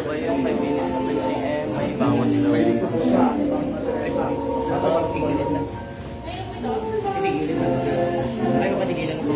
ba yung 5 minutes sa PGM? May bawas daw. Pwede po siya. Tigilid na. Tigilid na. Ayaw ka tigilan ko.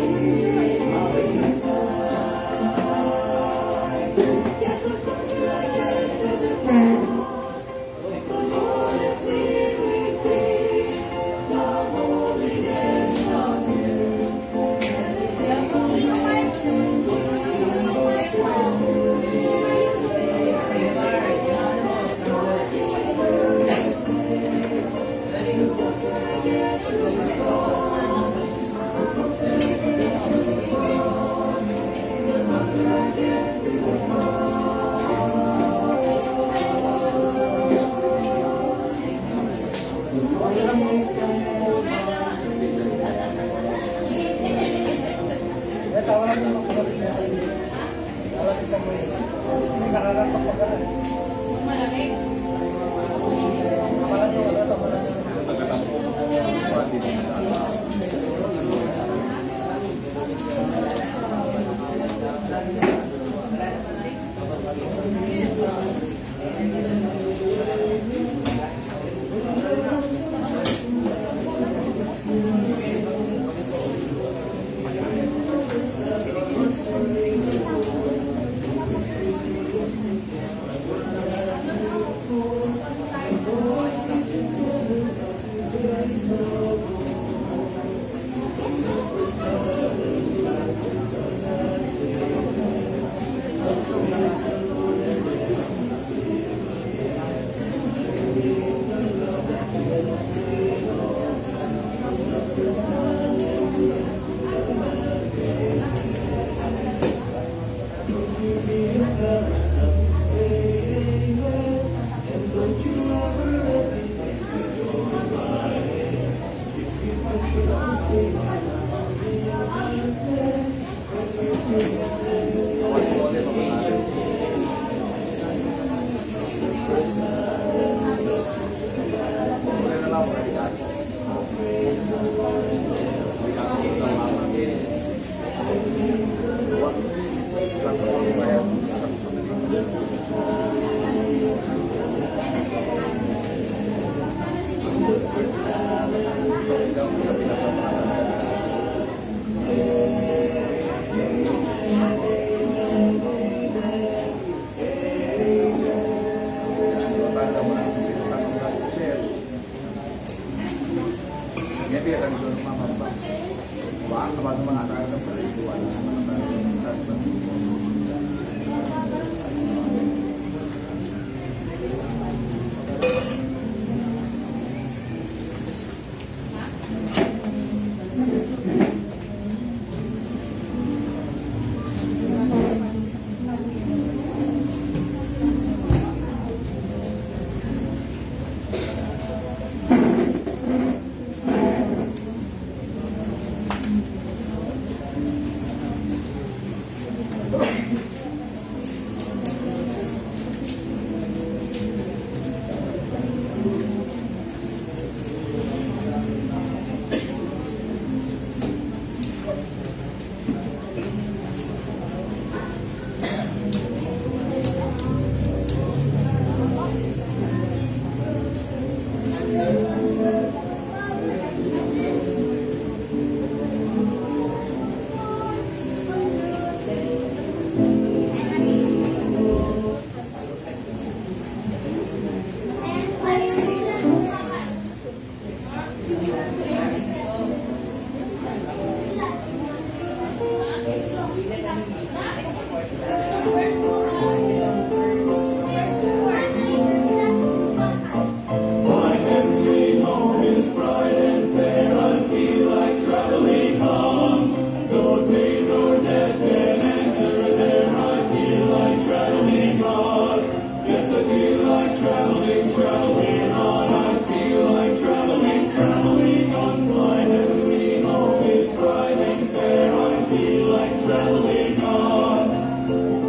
Traveling on.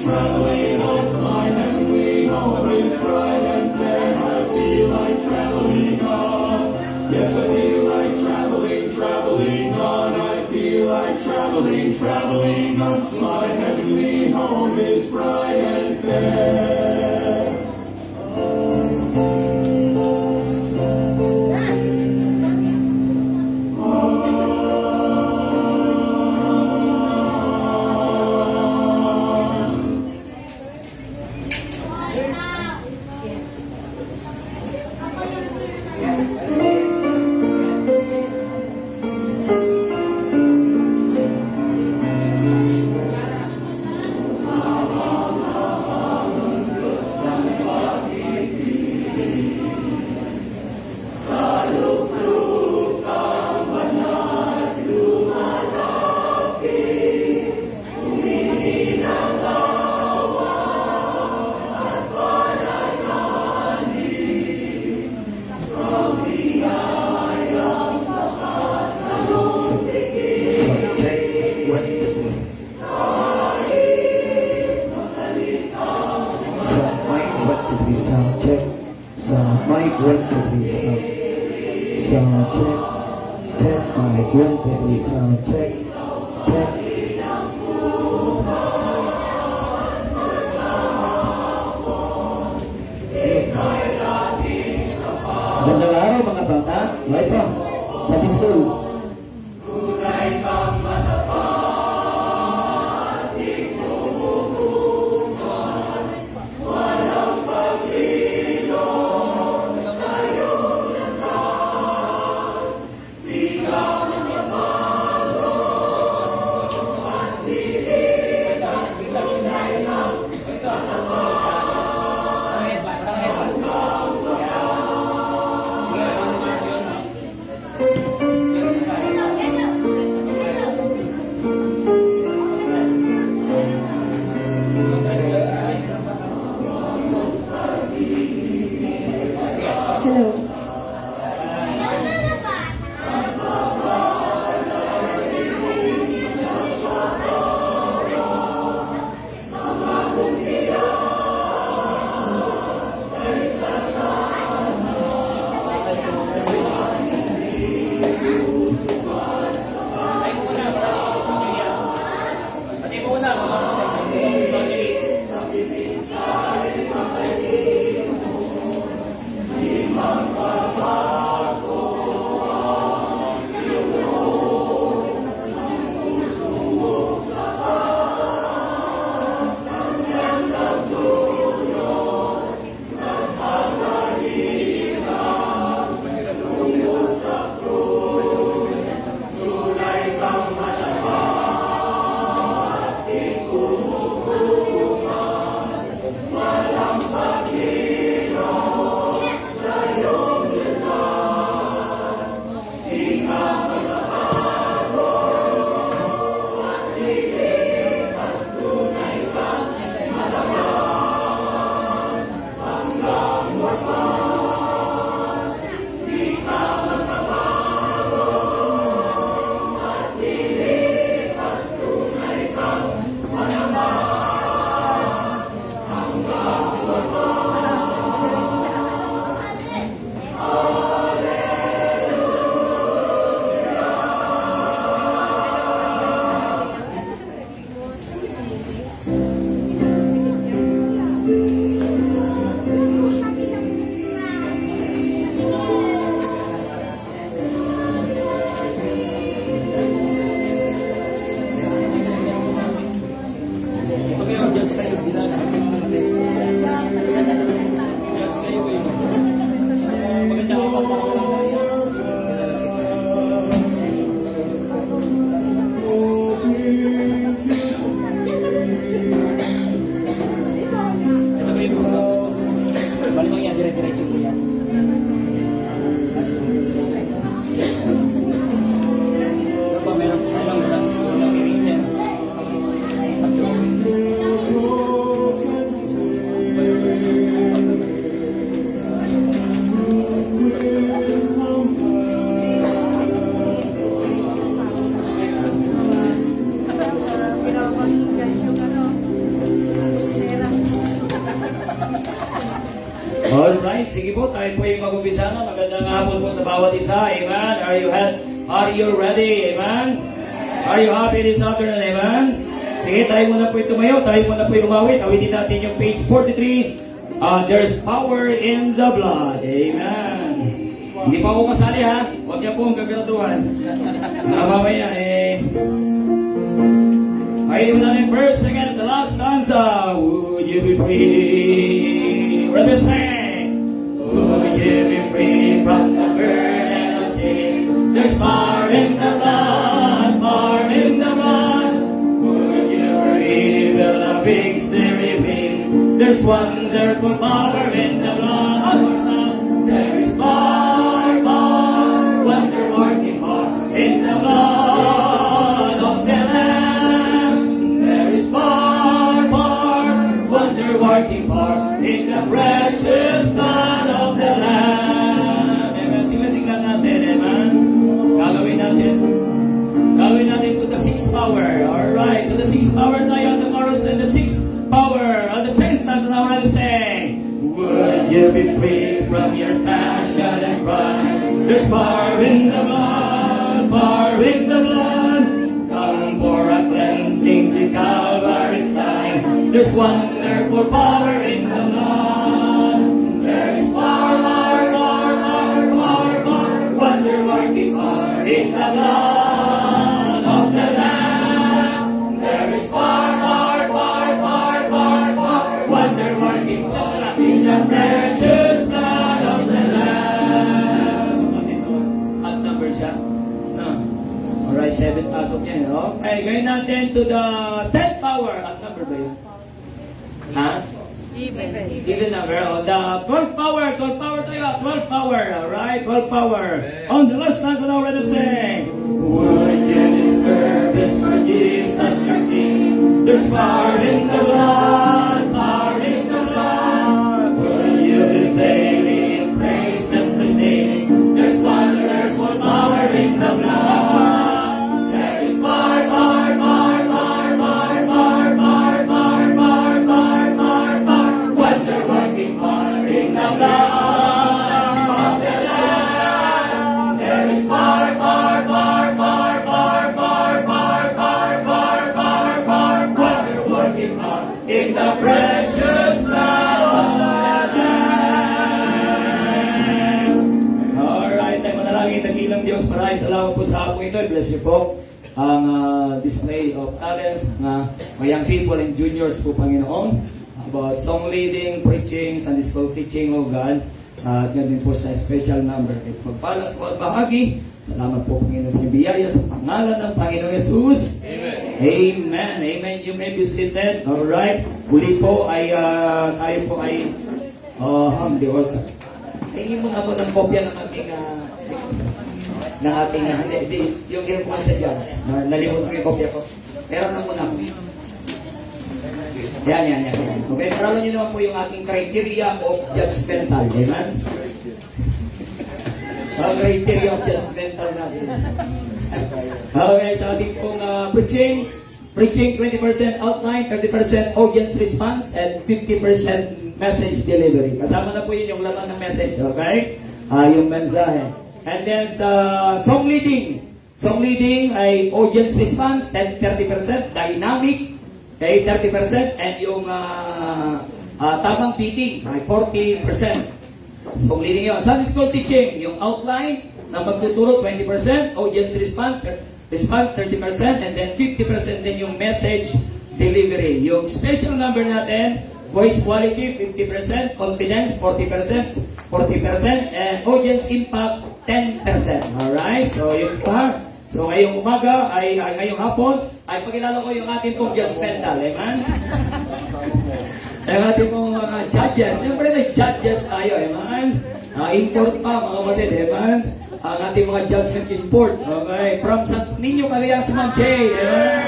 traveling on. My heavenly home is bright and fair. I feel like traveling on. Yes, I feel like traveling, traveling on. I feel like traveling, traveling on. My heavenly home is bright and fair. Magandang araw mga bata. Welcome sa school. Alright, sige po, tayo po yung mag-umpisa na. Magandang hapon po sa bawat isa. Amen. Are you ready? Amen. Are you happy this afternoon? Amen. Sige, tayo muna po tumayo. Tayo muna po umawit. Awitin natin yung page 43. There's power in the blood. Amen. Hindi pa ako kasali ha. Huwag niya pong gagaraduhan. Mamaya ay mo natin verse again at the last stanza. Would you be free? Brother sing. Would you be free from the burden of sin? There's fire in the blood, fire in the blood. Would you reveal the victory win? There's wonderful power in the blood. There is fire, wonder-working power in the blood of the Lamb. There is fire, wonder-working power in the precious blood of the Lamb. Amen. Sing-sing natin, amen. Gagawin natin to the sixth power. Alright, to the sixth power tayo on the chorus and the sixth power on the tenth stanza now we're saying. Would you be free from your passion and pride? There's power in the blood, power in the blood. Come for a cleansing to Calvary's side. There's wonderful power in the blood. There is power, wonder-working power in the blood of the Lamb. There is power, wonder-working power in the precious blood of the Lamb. At number siya? No. Alright, 7 pasok yan. Okay, gawin natin to the 10th power. At number ba yun? Ha? Even number. The 12th power tayo. 12th power. Alright, 12th power. On the last stanza now, let us sing. Would you deserve this for Jesus your King? There's power in the blood, power in the blood. Will you be daily His praises to sing? There's wonderful power in the blood. There is wonder-working power in the blood of the Lamb. There is wonder-working power in the precious blood of the Lamb. Alright, tayo manalangin, tagilang Diyos. Maraming salamat po sa hapon ito. Bless you po ang display of talents ng mga young people and juniors po, Panginoon, about song leading, preaching, Sunday school teaching, O God, at yan din po sa special number. At magpalas po at bahagi. Salamat po, Panginoon, sa inyong biyaya sa pangalan ng Panginoon Jesus. Amen. Amen. Amen. You may be seated. Alright. Huli po ay tayo po ay di also. Tingin mo na po ng kopya ng ating yung ginagawa sa judge. Nalimutan ko yung kopya ko. Pero na muna po. Yan. Okay, parang nyo naman po yung ating criteria of judgmental. Amen? Criteria of judgmental natin. Okay, sa ating pong preaching 20% outline, 30% audience response, and 50% message delivery. Kasama na po yun yung laman ng message, okay? Yung mensahe. And then sa song leading ay audience response, 30%, dynamic, okay, 30%, and yung tamang teaching ay 40%. Song leading yun. Sunday school teaching, yung outline na magtuturo, 20%, audience response 30%, and then 50% din yung message delivery. Yung special number natin, voice quality, 50%, confidence, 40%, and audience impact, 10%. Alright? So, yun pa. So, ngayong umaga, ngayong hapon, ay pagkilala ko yung ating pong judgmental. Amen? Ang ating pong mga judges. Siyempre, may judges tayo. Amen? Import pa, mga kapatid. Amen? Ang ating mga judgment import. Okay? From San Niño, Cagayan, si Ma'am Jay. Amen?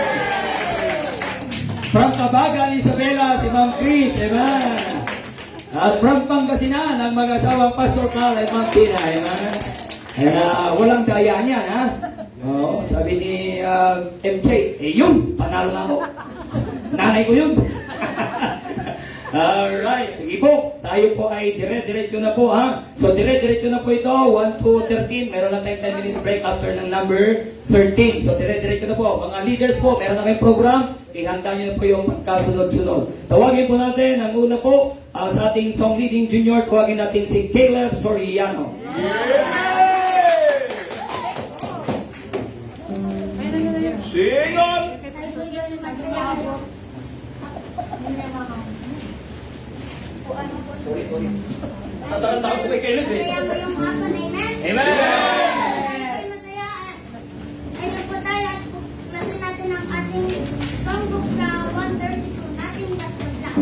From Cabagan, Isabela, si Ma'am Chris. Amen? At from Pangasinan, ang mag-asawang Pastor Carl at Ma'am Tina. Amen? Walang daya niyan, ha? Oo, sabi ni MJ, yun, panalo na ako. Nanay ko yun. Alright, sige po. Tayo po ay dire-diretso na po ha. So dire-diretso na po ito. 1 to 13. Meron lang tayong 10 minutes break after ng number 13. So dire-diretso na po. Mga leaders po, meron na kayong program. Ihanda nyo na po yung pagkasunod-sunod. Tawagin po natin ang una po sa ating song leading junior. Tawagin natin si Caleb Soriano. Sing on! Sorry. Tatakot ko kay Caleb eh. Kaya mo yung hapon, amen? Amen! Ay, masaya. Ayun po tayo at natin natin ang ating songbook sa 132. Nating basta lang.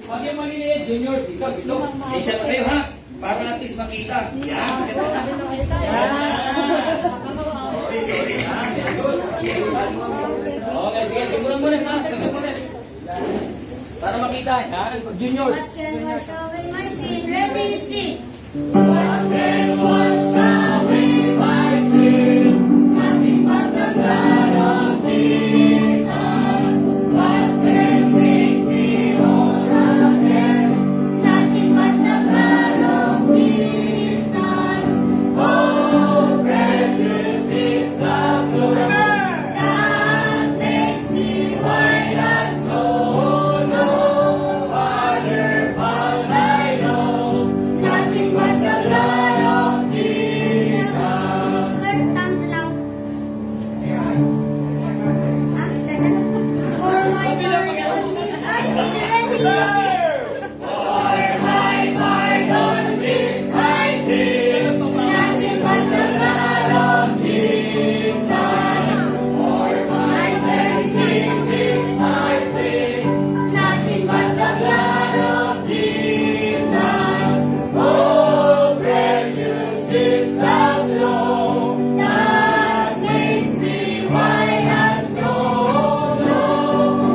Pag yung maliliit, juniors, ikaw, ito. Sisya na kayo ha. Para at least makita. Yan. Sorry ha. Very good. Okay, sige. Simulan mo rin ha. Simulan mo rin. Para makita. Yan. Juniors. Ready, sing. Nothing but the blood of Jesus. Oh, precious is the blood that makes me white as snow. No other power I know. Nothing but the blood of Jesus. First comes loud. For my pardon, are you ready? Nothing but the blood of Jesus. For my cleansing is my sin. Nothing but the blood of Jesus. Oh, precious is the flow that makes me white as snow. No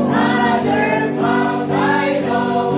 other found I know.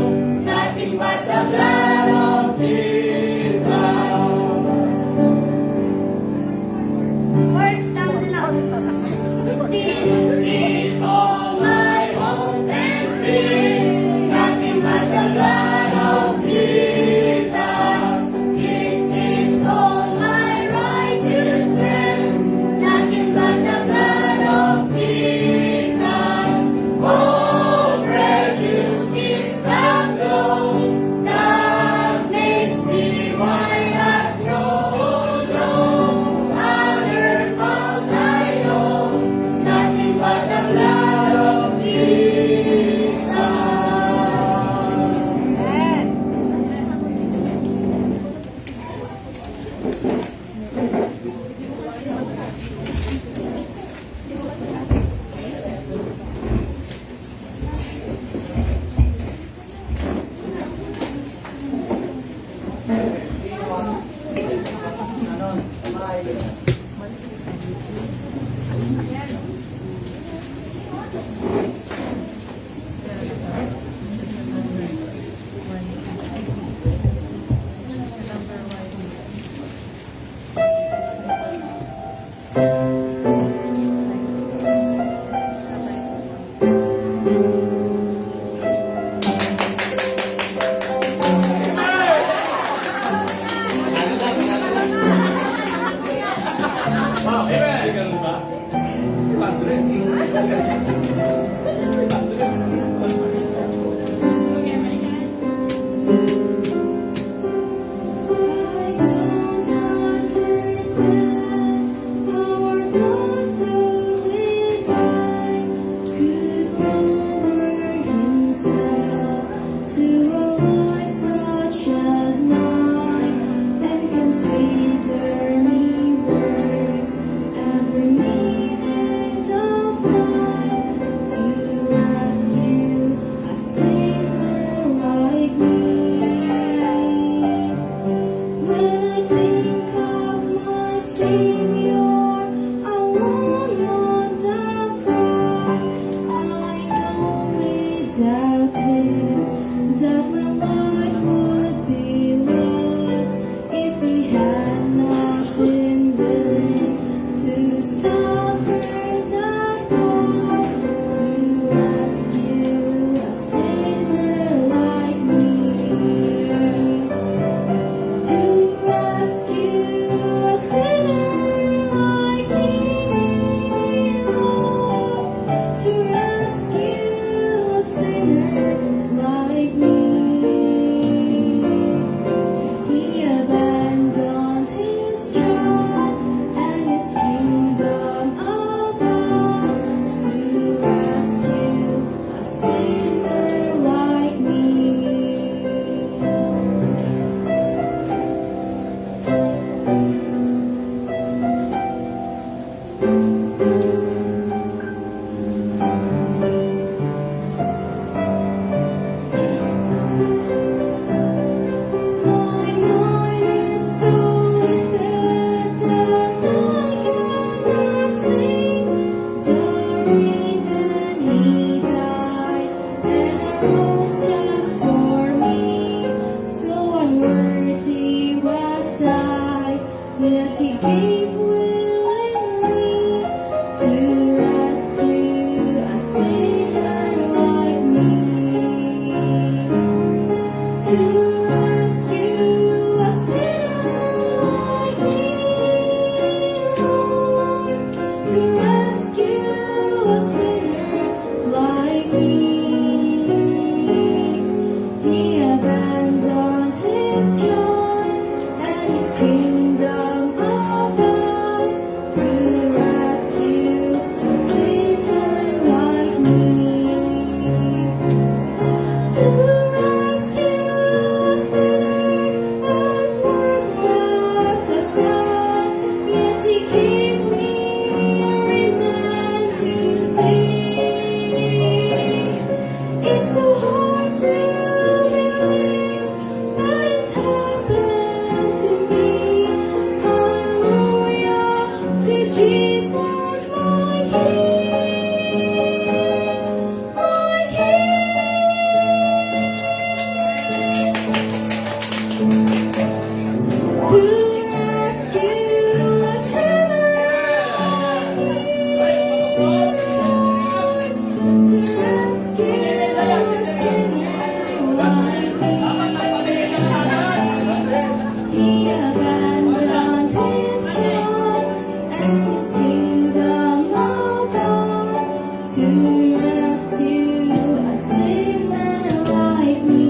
rescue a sinner like me.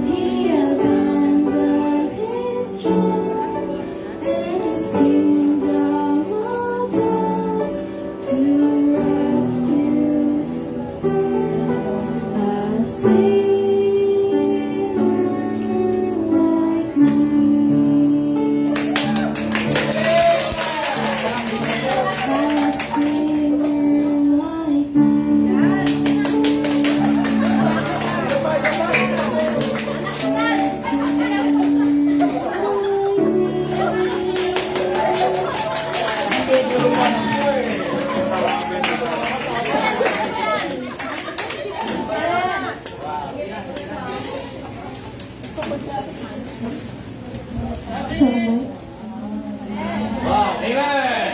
He abandoned his throne and his kingdom above to rescue a sinner like me. Wow, amen.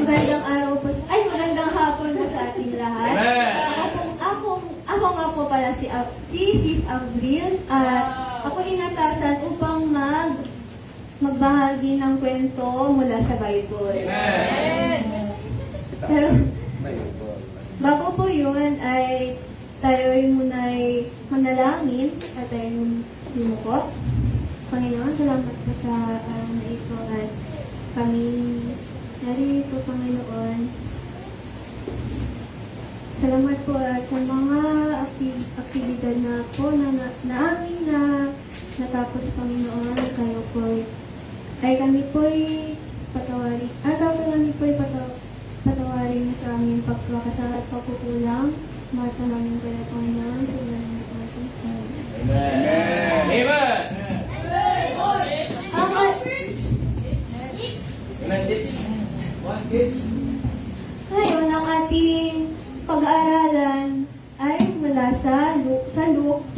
Magandang araw po. Ay, magandang hapon po sa ating lahat. Amen. Ako nga po pala si Sis Avril at ako inatasan upang magbahagi ng kwento mula sa Bible. Amen. Pero bago po yun ay tayo muna'y manalangin at tayo yumuko. Panginoon, salamat po sa araw na ito at kami narito, Panginoon. Salamat po at sa mga aktibidad na po na amin na natapos, Panginoon. Kayo po ay kami po'y patawarin. At ako kami po'y patawarin sa aming pagkakasala at pagkukulang. Mahal sa namin kayo, Panginoon. Sa mga namin po natin. Amen. Amen. Ngayon, ang ating pag-aaralan ay mula sa Luke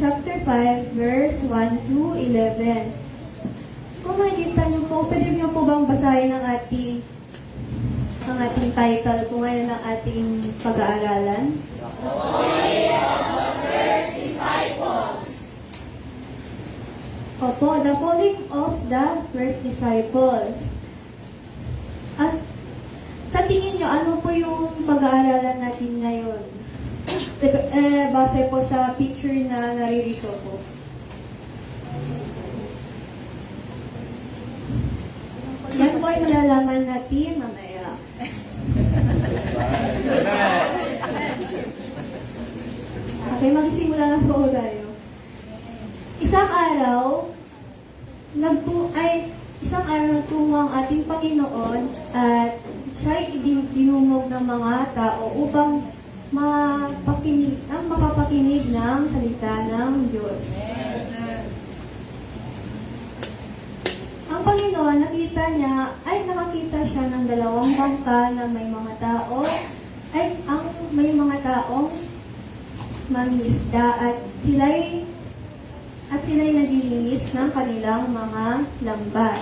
chapter 5, verse 1 to 11. Kung makikita niyo po, pwede niyo po bang basahin ang ating title po ngayon ng ating pag-aaralan? Opo, the calling of the first disciples. At sa tingin nyo, ano po yung pag-aaralan natin ngayon? Base po sa picture na naririto po. Yan po ay malalaman natin mamaya. Okay, magsimula na po tayo. Isang araw nagtungo ang ating Panginoon at siya'y dinungog ng mga tao upang makapakinig ng salita ng Diyos. Ang Panginoon, nakakita siya ng dalawang bangka na may mga tao, may mga taong mangisda at sila'y naglilinis ng kanilang mga lambat.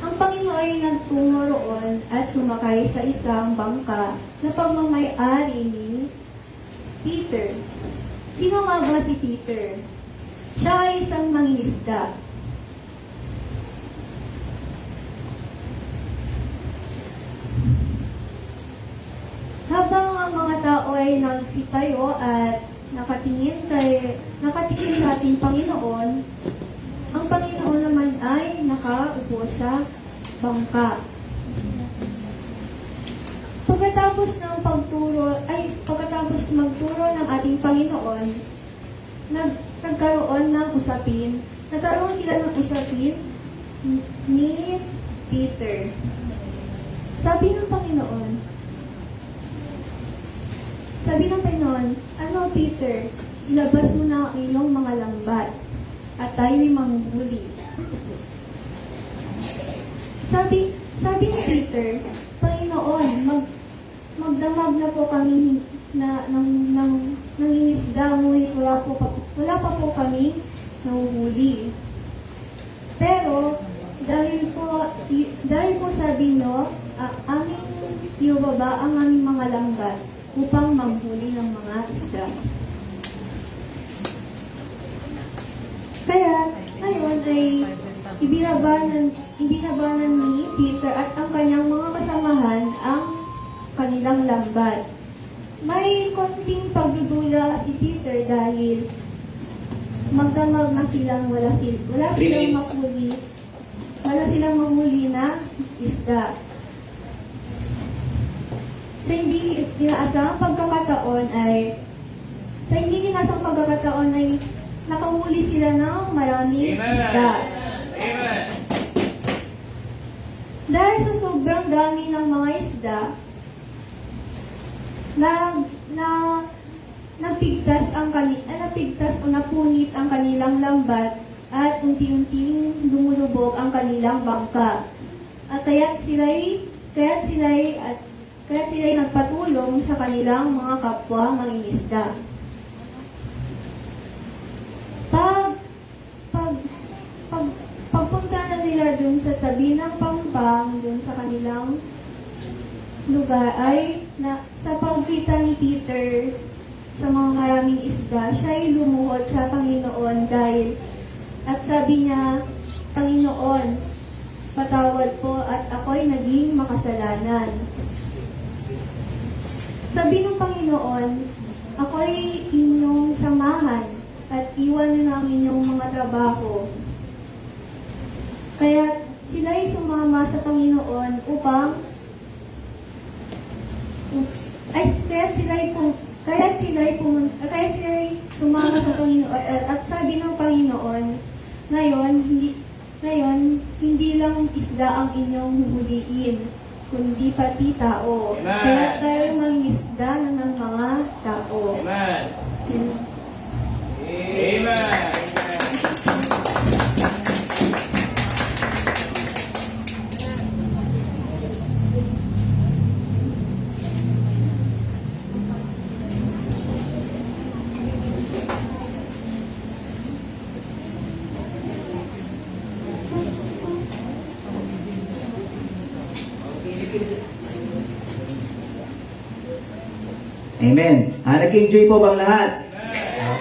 Ang Panginoon ay nagtungo roon at sumakay sa isang bangka na pagmamay-ari ni Peter. Sino nga ba si Peter? Siya ay isang mangingisda. Habang ang mga tao ay nagsitayo at nakatingin sa ating Panginoon, ang Panginoon naman ay nakaupo sa bangka. Pagkatapos magturo ng ating Panginoon, nagkaroon sila ng usapin ni Peter. Sabi ng Panginoon, ano Peter, ilabas mo na ang iyong mga lambat at tayo'y manghuli. Sabi ni Peter, Panginoon, magdamag na po kami ng nangingisda, ngunit wala pa po kami nahuhuli. Pero, dahil po sabi nyo, aming iubaba ang aming mga lambat upang manghuli ng mga isda. Kaya ngayon ay ibinabanan ni Peter at ang kanyang mga kasamahan ang kanilang lambat. May konting pagdudula si Peter dahil magdamag na silang wala silang mahuli na isda. Sa hindi inaasang pagkakataon ay nakahuli sila ng maraming isda. Amen. Dahil sa sobrang dami ng mga isda, napigtas o napunit ang kanilang lambat at unti-unting lumulubog ang kanilang bangka. At kaya't sila'y nagpatulong sa kanilang mga kapwa mangingisda. Pagpunta na nila dun sa tabi ng pampang, dun sa kanilang lugar, ay sa pagkita ni Peter sa mga maraming isda, siya ay lumuhod sa Panginoon at sabi niya, Panginoon, patawad po at ako'y naging makasalanan. Sabi ng Panginoon, ako'y inyong samahan at iwan na namin yung mga trabaho. Kaya sila'y sumama sa Panginoon kaya sila'y sumama sa Panginoon at sabi ng Panginoon, ngayon hindi lang isda ang inyong huhuliin, kundi pati tao. Amen. Kaya tayo mangisda ng mga tao. Amen. Amen. Amen. Nag-enjoy po bang lahat?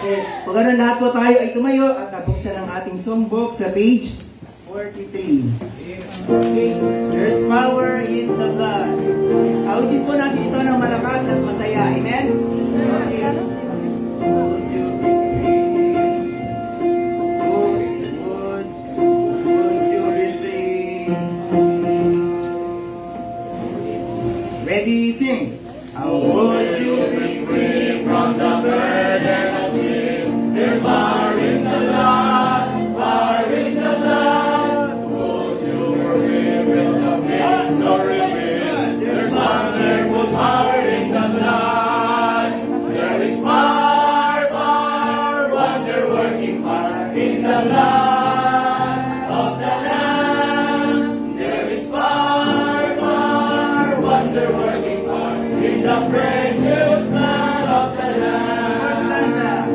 Okay. Kung gano'n, lahat po tayo ay tumayo at nabuksan ang ating songbook sa page 43. Okay. There's power in the blood. Awitin po natin ito ng malakas at masaya. Amen? Okay. Ready, sing. How would you be free from the burden of sin? There's power in the blood, power in the blood. Would you forgive the victory win? There's wonderful power in the blood. There is power, power, wonder-working power in the blood of the Lamb. There is power, power, wonder-working power in the precious blood of the Lamb.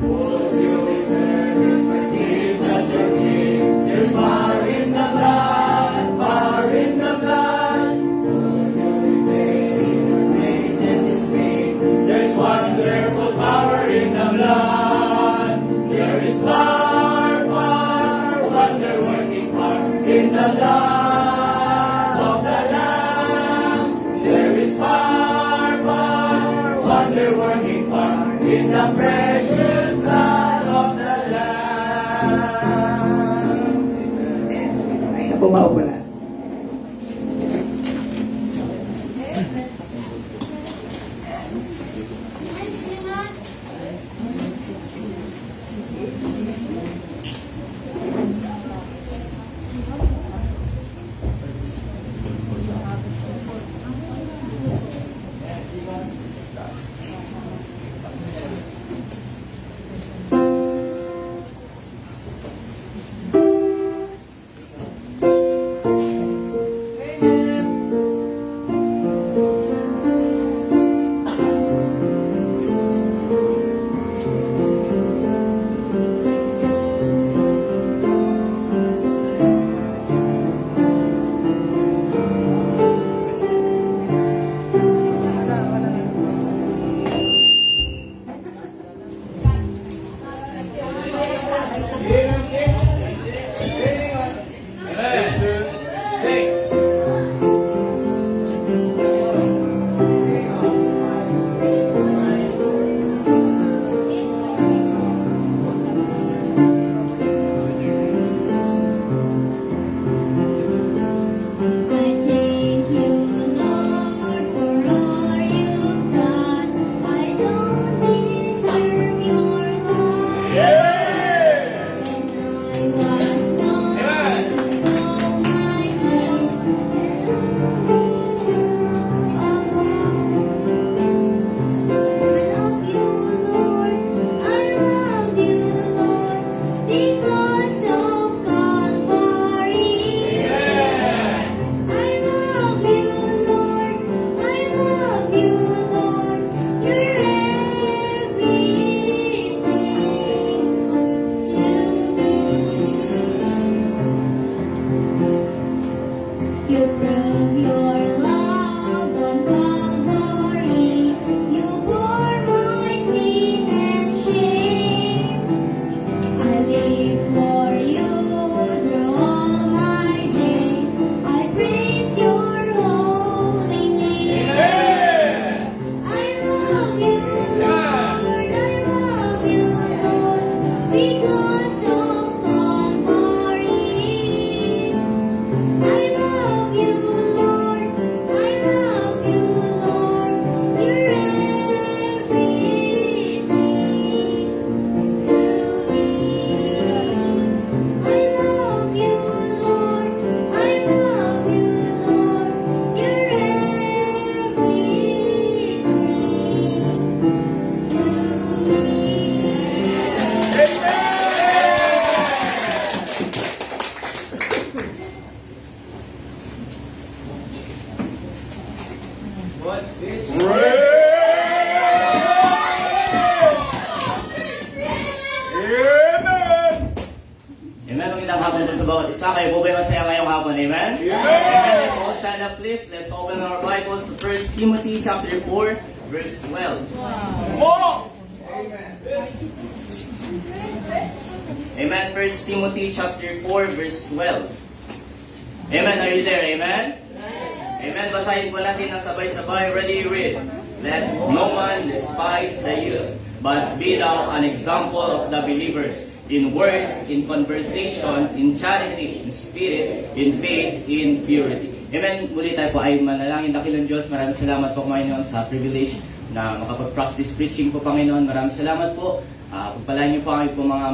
Would you be service for Jesus your King? There's power in the blood, power in the blood. Would you be failing your praises is sing? There's wonderful power in the blood. There is power, power, wonder-working power in the blood of the Lamb. There is power, wonder-working power in the precious blood of the Lamb. Ay, napumao po na. Amen. Magandang hapon po sa bawat isa. Kayo po ba masaya ngayong hapon? Amen? Amen. Let's all stand up please. Let's open our Bibles to 1 Timothy chapter 4, verse 12. Amen. 1 Timothy chapter 4, verse 12. Amen. Are you there? Amen? Amen. Basahin po natin na sabay-sabay. Ready, read. Let no one despise the youth, but be thou an example of the believers in word, in conversation, in charity, in spirit, in faith, in purity. Amen. Muli tayo po ay manalangin. Dakilang Diyos, maraming salamat po Panginoon sa privilege na makapag-practice preaching po Panginoon. Maraming salamat po. Pagpalain niyo po ang po mga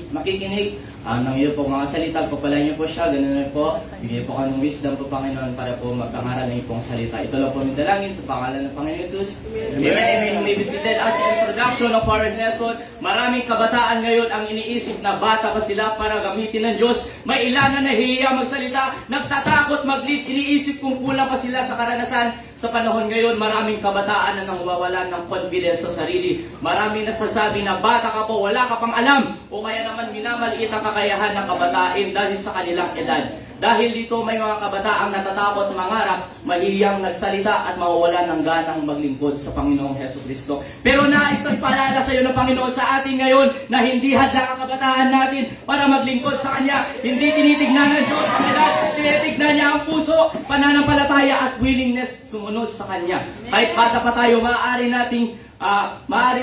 makikinig ng iyo po mga salita. Pagpalain niyo po siya. Ganun na po. Bigyan po kami ng wisdom po Panginoon para po magkangaral ng ipong salita. Ito lang po ang dalangin sa pangalan ng Panginoon Jesus. Amen. Amen. You may be seated. As an introduction of our lesson, maraming kabataan ngayon ang iniisip na bata pa sila para gamitin ng Diyos. May ilan na nahihiya magsalita, nagtatakot mag-lead, iniisip kung kulang pa sila sa karanasan. Sa panahon ngayon, maraming kabataan na nawawalan ng confidence sa sarili. Maraming nasasabi na bata ka po, wala ka pang alam. O kaya naman minamaliit ang kakayahan ng kabataan dahil sa kanilang edad. Dahil dito may mga kabataang natatakot mangarap, mahiyang nagsalita at mawawalan ng ganang maglingkod sa Panginoong Hesukristo. Pero nais kong paalala sa iyo ng Panginoon sa atin ngayon na hindi hadlang ang kabataan natin para maglingkod sa Kanya. Hindi tinitignan ng Diyos ang edad, tinitignan niya ang puso, pananampalataya at willingness sumunod sa Kanya. Kahit bata pa tayo, maaari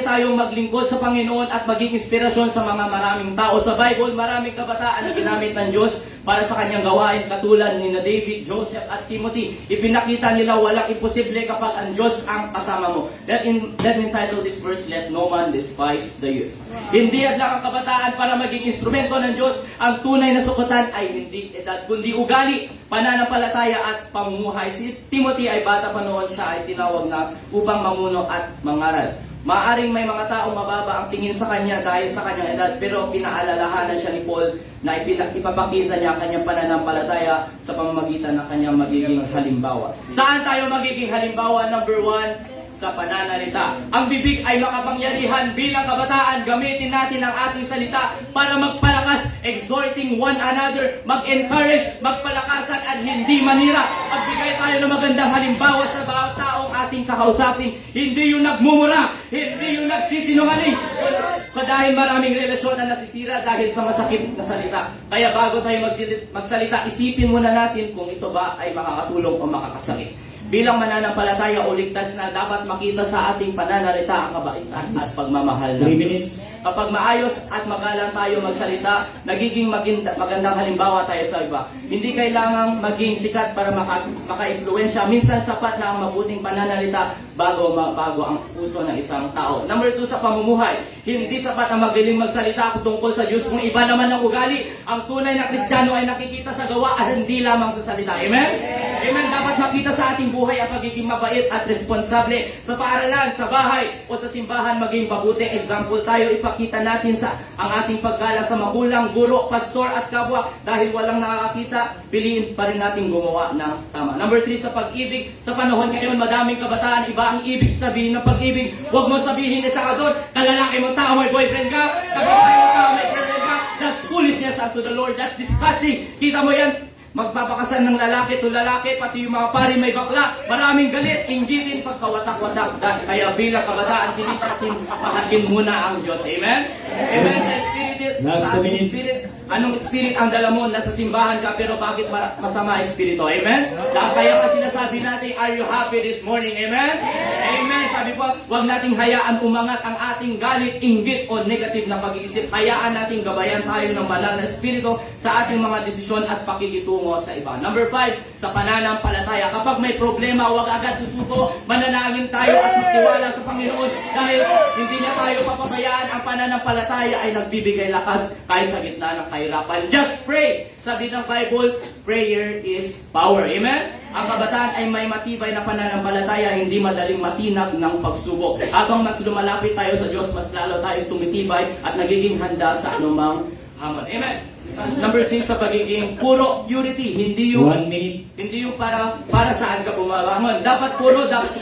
tayong maglingkod sa Panginoon at maging inspirasyon sa mga maraming tao. Sa Bible, maraming kabataan na ginamit ng Diyos para sa kanyang gawain katulad ni David, Joseph at Timothy. Ipinakita nila walang imposible kapag ang Diyos ang kasama mo. Let me entitle this verse, Let no man despise the youth. Hindi adlang ang kabataan para maging instrumento ng Diyos. Ang tunay na sukutan ay hindi edad, kundi ugali, pananampalataya at pamumuhay. Si Timothy ay bata pa noon, siya ay tinawag na upang mamuno at mangaral. Maaring may mga taong mababa ang tingin sa kanya dahil sa kanyang edad, pero pinaalalahanan siya ni Paul na ipapakita niya ang kanyang pananampalataya sa pamamagitan ng kanyang magiging halimbawa. Saan tayo magiging halimbawa? Number 1, sa pananalita. Ang bibig ay makapangyarihan. Bilang kabataan, gamitin natin ang ating salita para magpalakas, exhorting one another, mag-encourage, magpalakasan at hindi manira. Magbigay tayo ng magandang halimbawa sa bawat taong ating kakausapin. Hindi yung nagmumura, hindi yung nagsisinungaling. Dahil maraming relasyon na nasisira dahil sa masakit na salita. Kaya bago tayo magsalita, isipin muna natin kung ito ba ay makakatulong o makakasakit. Bilang mananampalataya o ligtas na dapat makita sa ating pananalita ang kabaitan at pagmamahal ng Diyos. Kapag maayos at magalang tayo magsalita, nagiging magandang halimbawa tayo sa iba. Hindi kailangang maging sikat para maka-impluensya. Minsan sapat na ang mabuting pananalita bago ang puso ng isang tao. Number 2, sa pamumuhay. Hindi sapat ang magaling magsalita tungkol sa Diyos kung iba naman ang ugali. Ang tunay na Kristiyano ay nakikita sa gawa at hindi lamang sa salita. Amen? Amen. Dapat makita sa ating buhay ang pagiging mabait at responsable. Sa paaralan, sa bahay, o sa simbahan, maging mabuting example tayo. Ipakita natin ang ating paggalang sa magulang, guro, pastor at kapwa. Dahil walang nakakakita, piliin pa rin natin gumawa ng tama. Number 3, sa pag-ibig. Sa panahon ngayon, madaming kabataan, iba ang ibig sabihin ng pag-ibig. Huwag mo sabihin isa ka doon, kalalaki mo tao, may boyfriend ka, kababae mo tao, may girlfriend ka. That's foolishness unto the Lord. That's disgusting. Kita mo yan? Magpapakasan ng lalaki to lalaki, pati yung mga pari may bakla. Maraming galit, inggitin, pagkawatak-watak. Kaya bilang kabataan, tinitakin, mahalin muna ang Diyos. Amen? Amen. Sa spirit, anong spirit ang dala mo? Nasa simbahan ka, pero bakit masama ang spirito? Amen? Kaya pa sinasabi natin, are you happy this morning? Amen? Amen. Sabi po, huwag nating hayaan umangat ang ating galit, inggit o negative na pag-iisip. Hayaan nating gabayan tayo ng banal na espiritu sa ating mga desisyon at pakikitungo sa iba. Number 5, sa pananampalataya. Kapag may problema, huwag agad susuko. Mananangin tayo at magtiwala sa Panginoon dahil hindi niya tayo papabayaan. Ang pananampalataya ay nagbibigay lakas kahit sa gitna ng kahirapan. Just pray! Sabi ng Bible, prayer is power. Amen? Ang kabataan ay may matibay na pananampalataya, hindi madaling matinag ng pagsubok. Habang mas lumalapit tayo sa Diyos, mas lalo tayong tumitibay at nagiging handa sa anumang hamon. Amen? Number 6, sa pagiging purity. Hindi yung para saan ka bumabangon. Dapat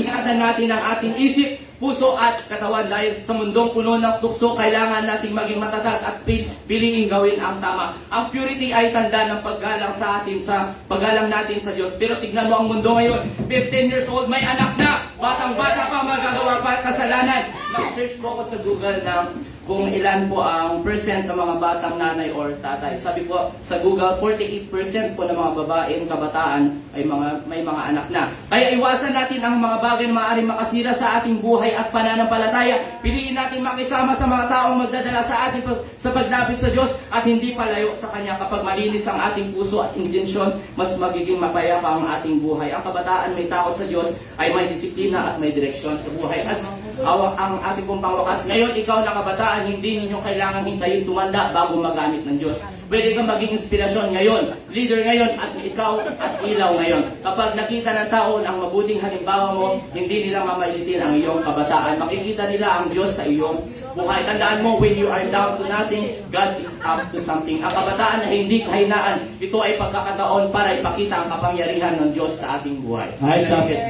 ingatan natin ang ating isip, puso at katawan. Dahil sa mundong puno ng tukso, kailangan nating maging matatag at piliing gawin ang tama. Ang purity ay tanda ng paggalang sa atin, sa paggalang natin sa Diyos. Pero tignan mo ang mundo ngayon, 15 years old, may anak na, batang-bata pa, magagawa pa kasalanan. Nag-search po ako sa Google ng kung ilan po ang percent ng mga batang nanay or tatay. Sabi po sa Google, 48% po ng mga babaeng kabataan ay may mga anak na. Kaya iwasan natin ang mga bagay na maaaring makasira sa ating buhay at pananampalataya. Piliin natin makisama sa mga taong magdadala sa ating sa paglapit sa Diyos at hindi palayo sa Kanya. Kapag malinis ang ating puso at intensyon, mas magiging mapayapa ang ating buhay. Ang kabataan may takot sa Diyos ay may disiplina at may direksyon sa buhay. As ang ating pong pangwakas, ngayon ikaw na kabataan, hindi ninyo kailangan hintayin tumanda bago magamit ng Diyos. Pwede kang maging inspirasyon ngayon, leader ngayon, at ikaw at ilaw ngayon. Kapag nakita ng tao ang mabuting halimbawa mo, hindi nila mamailitin ang iyong kabataan. Makikita nila ang Diyos sa iyong buhay. Tandaan mo, when you are down to nothing, God is up to something. Ang kabataan na hindi kahinaan, ito ay pagkakataon para ipakita ang kapangyarihan ng Diyos sa ating buhay. Ay, sakit.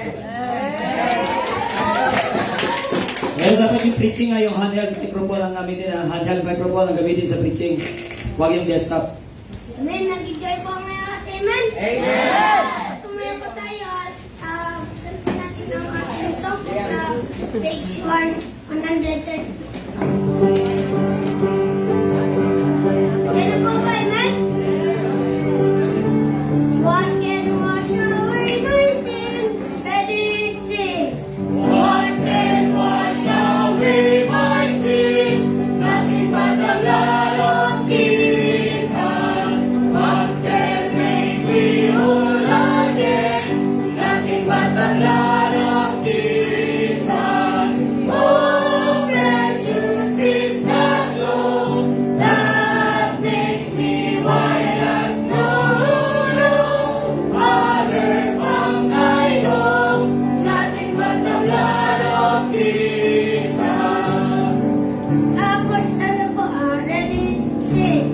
Well, dapat yung preaching ay yung handheld microphone ang gamitin, ang handheld microphone ang gamitin sa preaching. Huwag yung desktop. Amen. Nag-enjoy po ang mga amen. Amen. Tumayo po tayo at buksan po natin ang ating song po sa page 130. Diyan na po ba, amen? What can wash away my sin? Ready, sing. What can wash away my sin? Nothing but the blood of Jesus. What can make me whole again? Nothing but the blood of Jesus. Oh, precious is the flow that makes me white as snow. No other fountain I know. Nothing but the blood of Jesus. Tapos ano po, ready, sing.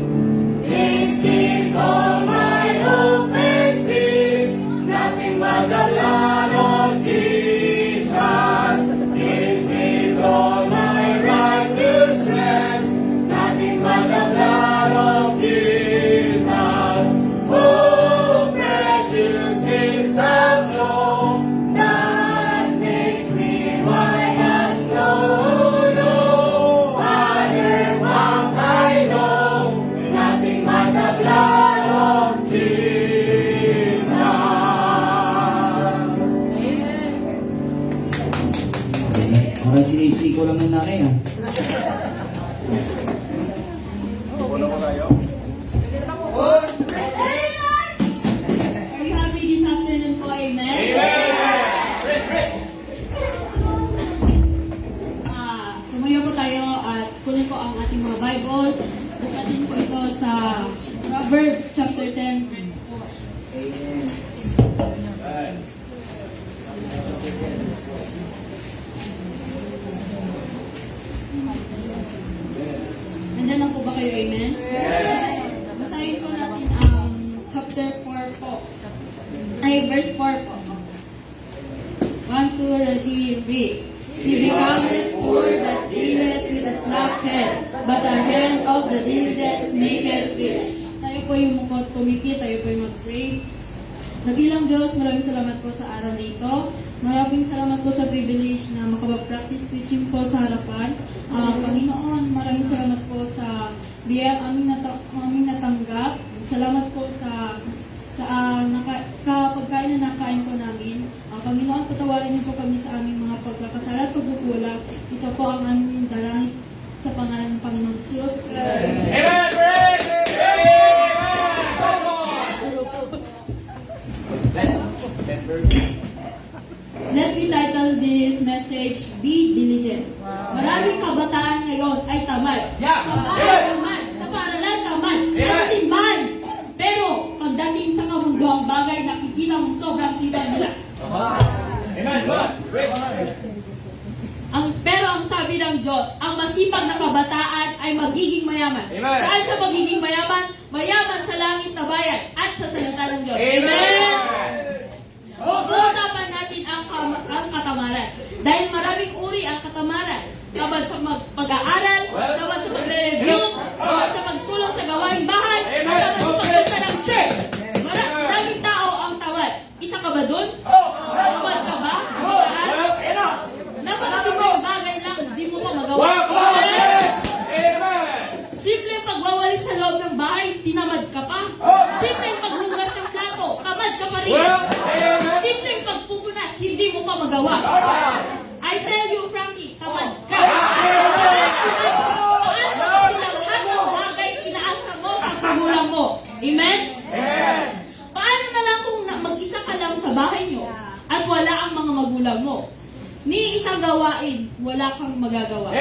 This is all my hope and peace. Nothing but the blood of Jesus. This is all my righteousness. Nothing but the blood of Jesus. Oh, precious is the flow that makes me white as snow. No other fount I know. Nothing but the blood of Jesus. Parang sinisiko lang ng nanay, ha? Are you happy this afternoon po? Amen? Tumayo po tayo at kunin po ang ating mga Bible. Bukatin po ito sa Proverbs chapter 10 verse 4. Nandiyan lang po ba kayo? Amen? Basahin po natin ang chapter 4 po. Ay, verse 4 po. 1, 2, ready, read. He becometh poor that dealeth with a slack hand, but the hand of the diligent maketh rich. Tayo po yung tumikit, tayo po yung mag-pray. Nagilang Diyos, maraming salamat po sa araw na ito. Maraming salamat po sa privilege na makapag-practice preaching po sa harapan. Panginoon, maraming salamat po sa biyayang aming natanggap. Salamat po sa pagkain na nakain po namin. Panginoon, patawarin niyo po kami sa aming mga pagkakasala at pagkukulang. Ito po ang aming dalangin sa pangalan ng Panginoon Jesus. Amen! Let me title this message, Be Diligent. Maraming kabataan ngayon ay tamad. Tamad. Sa paaralan, tamad. Sa simbahan. Pero, pagdating sa kamundo, ang bagay nakikita mong sobrang sipag nila. Pero ang sabi ng Diyos, ang masipag na kabataan ay magiging mayaman. Amen. Saan siya magiging mayaman? Mayaman sa langit na bayan at sa salita ng Diyos. Amen! Pag-uusapan natin ang katamaran. Dahil maraming uri ang katamaran. Amen? Paano na lang kung mag-isa ka lang sa bahay nyo at wala ang mga magulang mo? Ni isang gawain, wala kang magagawa.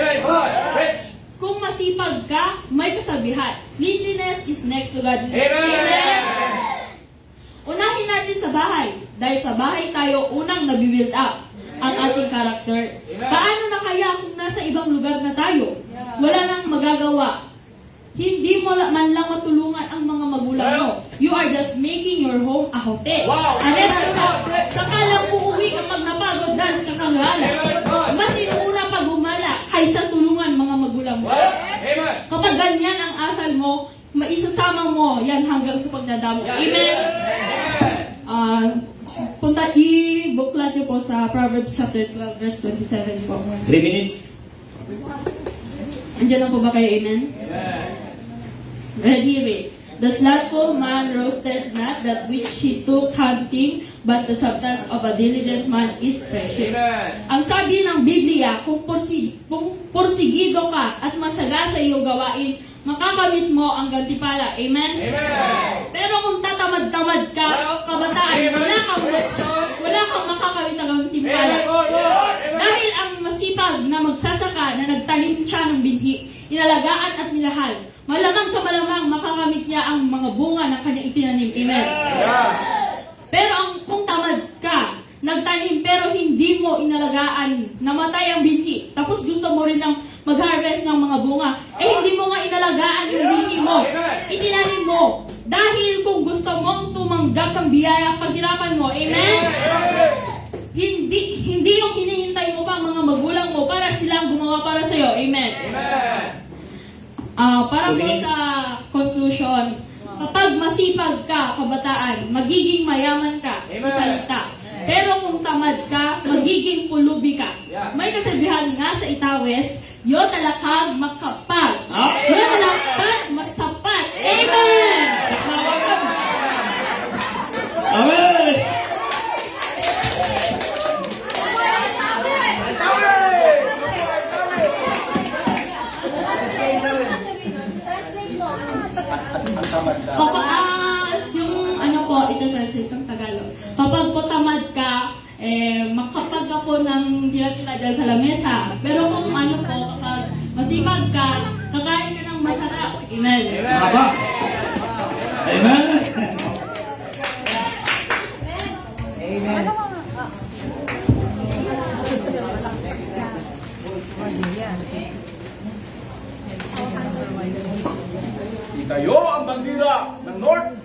Kung masipag ka, may kasabihan. Cleanliness is next to godliness. Amen! Unahin natin sa bahay. Dahil sa bahay tayo unang nabibuild up ang ating character. Paano na kaya kung nasa ibang lugar na tayo? Wala nang magagawa. Hindi mo man lang matulungan ang mga magulang mo. You are just making your home a hotel. A restaurant. Saka lang uuwi kapag napagod dance ka kagala. Mas inuuna pag gumala kaysa tulungan mga magulang mo. Kapag ganyan ang asal mo, maisasama mo yan hanggang sa pagdadamo. Amen? Punta i-booklet niyo po sa Proverbs chapter 12 verse 27 po. 3 minutes. Andiyan na po ba kayo? Amen? Ready, read. The slothful man roasted not that which he took hunting, but the substance of a diligent man is precious. Ang sabi ng Biblia, kung porsigido ka at matyaga sa iyong gawain, makakamit mo ang gantimpala. Amen? Pero kung tatamad-tamad ka, kabataan, wala kang makakamit ang gantimpala. Dahil ang masipag na magsasaka na nagtanim siya ng binhi, inalagaan at minahal, malamang sa malamang makakamit niya ang mga bunga ng kanyang itinanim. Amen? Pero kung tamad ka, nagtanim pero hindi mo inalagaan, namatay ang binhi, tapos gusto mo rin ng mag-harvest ng mga bunga, hindi mo nga inalagaan yung binhi mo, itinanim mo. Dahil kung gusto mong tumanggap ng biyaya, paghirapan mo. Amen? Hindi yung hinihintay mo pa ang mga magulang mo para silang gumawa para sa'yo. Amen? Para po sa conclusion, kapag masipag ka, kabataan, magiging mayaman ka sa salita. Pero kung tamad ka, magiging pulubi ka. May kasabihan nga sa Itawes, yo talakag makapag. Yo talakag masapat. Amen! Amen! Kapag, yung ano po, ito-translate ng Tagalog. Kapag po tamad ka, makapag ka po ng tira-tira dyan sa lamesa. Pero kung ano po, kapag masipag ka, kakain ka ng masarap. Amen. Haba. Amen. Amen. Itayo ang bandila ng North.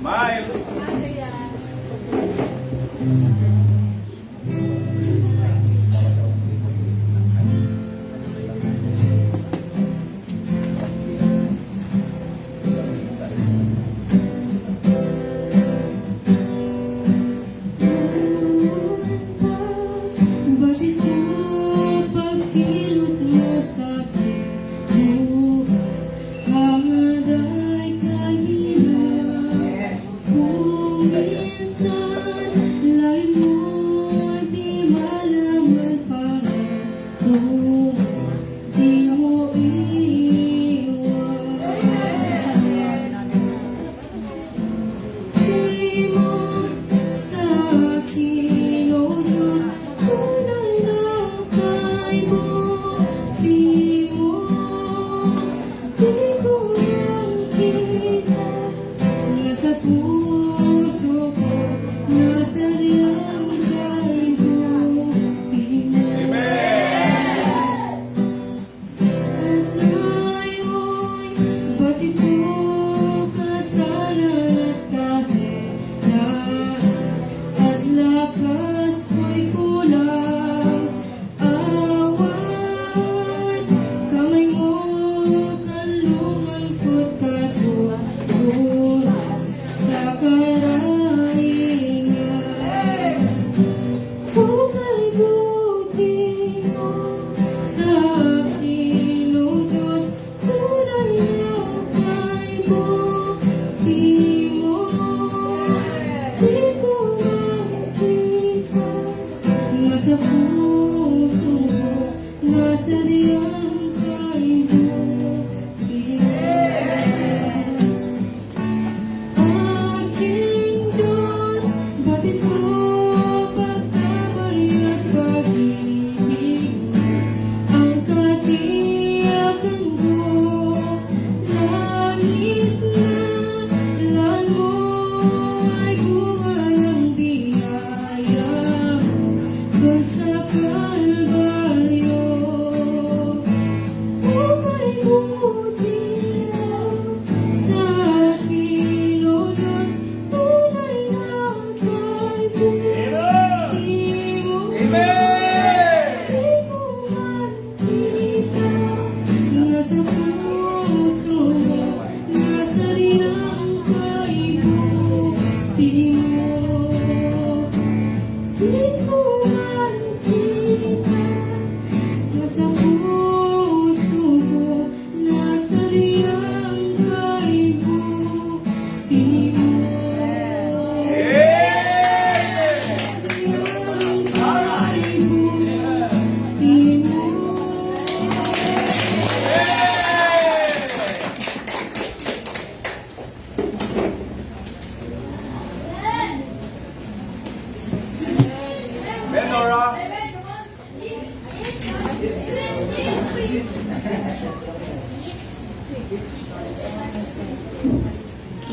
Smile.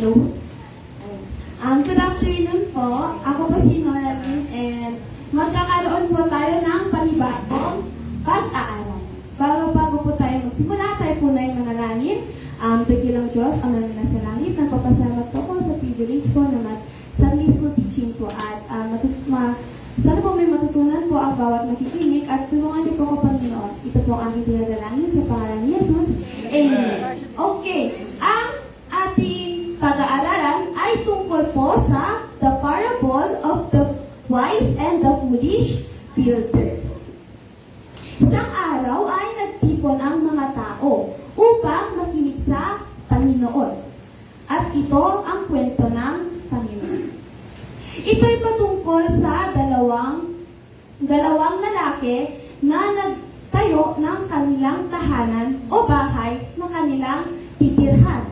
No. Good afternoon po. Ako po si Nora Lynn and magkakaroon po tayo ng panibagong pag-aaral. Bago po tayo magsimula, tayo po na yung manalangin. Dakilang Diyos, ang namin sa langit, nagpapasalamat po ko sa privilege po na Sunday School teaching po at sana po may matutunan po ang bawat makikinig at tulungan niyo po ko Panginoon. Ito po ang aking dinadalangin sa pangalan ni Jesus. Amen. Okay, ang ating pag-aaralan ay tungkol po sa the parable of the wise and the foolish builder. Isang araw ay nagtipon ang mga tao upang makinig sa Panginoon. At ito ang kwento ng Panginoon. Ito'y patungkol sa dalawang lalaki na nagtayo ng kanilang tahanan o bahay na kanilang titirhan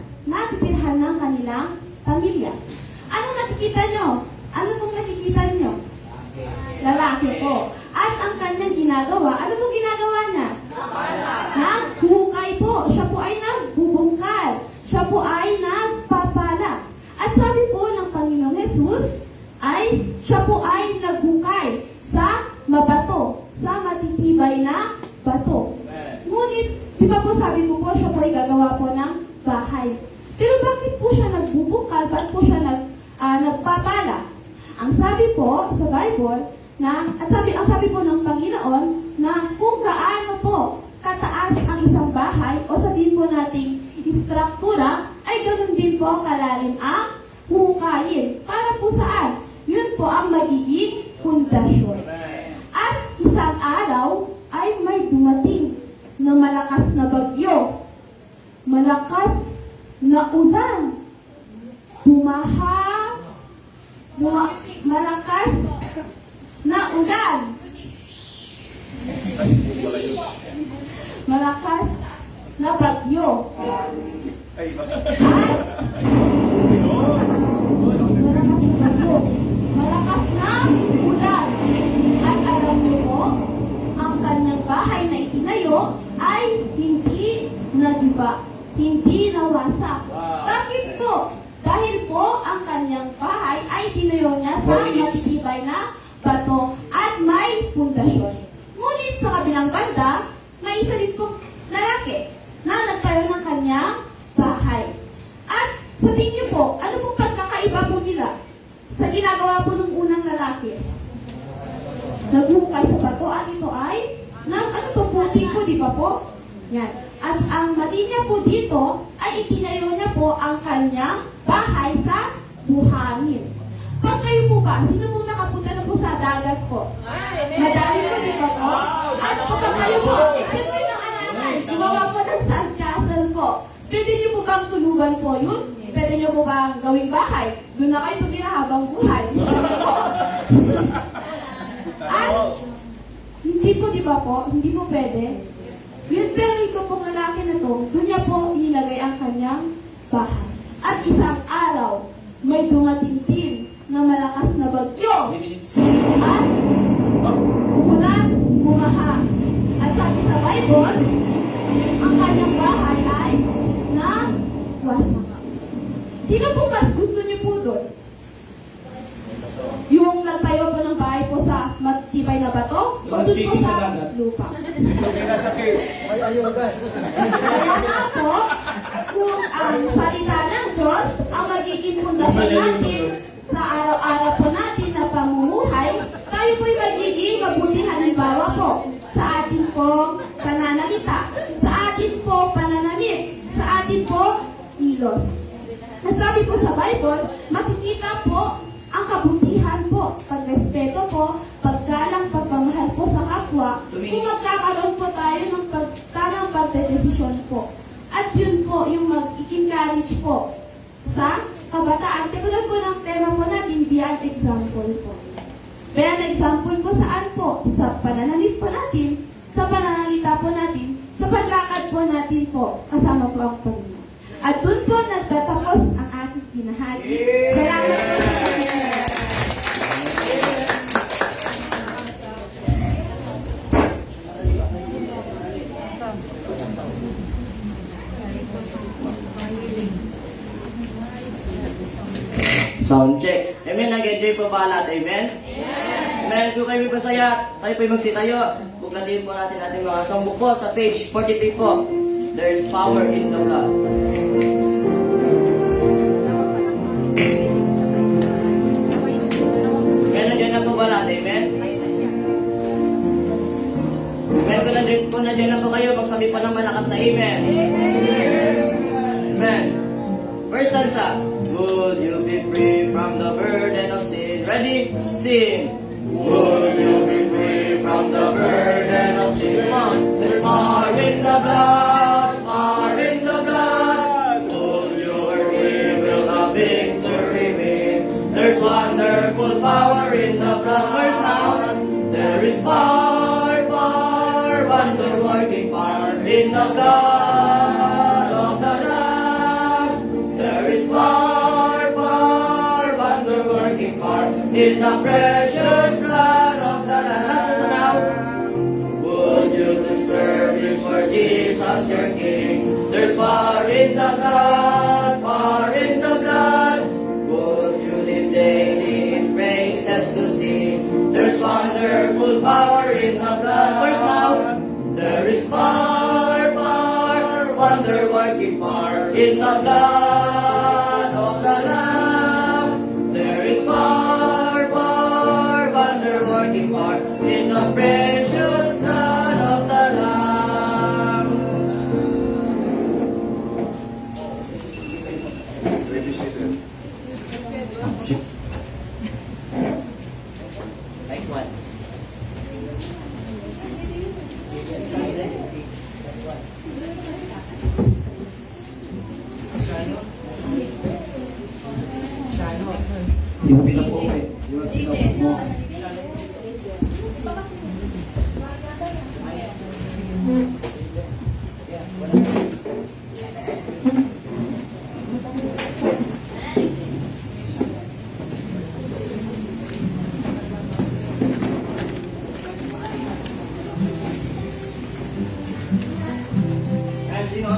ng kanilang pamilya. Anong nakikita nyo? Ano pong nakikita nyo? Lalaki po. At ang kanyang ginagawa, ano pong ginagawa niya? Naghukay po. Siya po ay nagbubungkal. Siya po ay nagpapala. At sabi po ng Panginoong Jesus, siya po ay naghukay sa mabato, sa matitibay na bato. Ngunit, di ba po sabi ko po, siya po ay gagawa po ng bahay. Pero bakit po siya nagbubungkal? Bakit po siya nagpapala? Ang sabi po sa Bible, ang sabi po ng Panginoon, na kung gaano po kataas ang isang bahay, o sabihin po nating istruktura, ay ganoon din po kalalim ang huhukayin. Para po saan? Yun po ang magiging pundasyon. At isang araw ay may dumating na malakas na bagyo, malakas na ulan, malakas na ulan, malakas na bagyo, malakas na ulan. At alam niyo po, ang kanyang bahay na itinayo ay hindi nagiba, hindi nawasak. Bakit po? Dahil po ang kanyang bahay ay tinayo niya sa matitibay na bato at may pundasyon. Ngunit sa kabilang banda, may isa rin po lalaki na nagtayo ng kanyang bahay. At sabihin niyo po, ano pong pagkakaiba po nila sa ginagawa po ng unang lalaki? Naghukay sa bato at ito ay puting po, di ba po? Yan. At ang mali niya po dito ay itinayo niya po ang kanyang bahay sa buhangin. Pag kayo po ba, sino pong nakapunta na po sa dagat po? Madami po, di ba po? At pag kayo po, ito po yung ananay, gumawa po ng sandcastle po. Pwede niyo po bang tulugan po yun? Pwede niyo po bang gawing bahay? Doon na kayo tumira habang buhay. At hindi po, di ba po? Hindi po pwede. Yun pero ito pong lalaki na to, doon niya po inilagay ang kanyang bahay. At isang araw, may dumating din na malakas na bagyo. At umulan, bumaha. At sabi sa Bible, ang kanyang bahay ay nawasak. Sino po mas gusto niyo po doon? Yung nagtayo po ng bahay po sa matibay na bato? O doon po sa lupa? Kaya nga po, kung ang salita ng Diyos ang magiging pundasyon natin sa araw-araw po natin na pamumuhay, tayo po'y magiging mabuting halimbawa po sa ating pong pananalita, sa ating pong pananamit, sa ating pong kilos. At sabi po sa Bible, makikita po ang kabutihan po, pagrespeto po, paggalang, pagmamahal po sa kapwa, kung magkakaroon po tayo ng tamang pagdedesisyon po. At yun po, yung mag-encourage po sa kabataan. Katulad po ng tema po natin, be an example po. Be an example po saan po? Sa pananamit po natin, sa pananalita po natin, sa paglakad po natin po, kasama po ang Panginoon. At dun po nagtatapos ang aking binahagi. Salamat po sa Panginoon. Sound check. Amen. Nag-enjoy po ba lahat? Amen? Amen. Kung kayo may pasaya, tayo po'y magsitayo. Buklatin po natin ating mga songbook po sa page 43 po. There's power in the blood. Amen. Nandiyan na po ba lahat? Amen? Amen. Kung nandiyan na po kayo, magsabi pa ng malakas na amen. Amen. First stanza. Would you be free from the burden of sin? Ready? Sing. Would you be free from the burden of sin? Come on. There's power in the blood, power in the blood. Would you were free, will the victory win? There's wonderful power in the blood. First now. There is power, power, wonder-working power in the blood of the Lamb. There is power, power, wonder-working power in the precious blood of the Lamb. Now, would you do service for Jesus your King? There's power in the blood, power in the blood. Would you live daily His praises to sing? There's wonderful power in the blood. First now, there is power, power, wonder-working power in the blood of the Lamb. There is power, power, wonder-working power in the precious blood of the Lamb. Like what? Di mo pinag-po eh. Di mo pinag-po mo. And sino?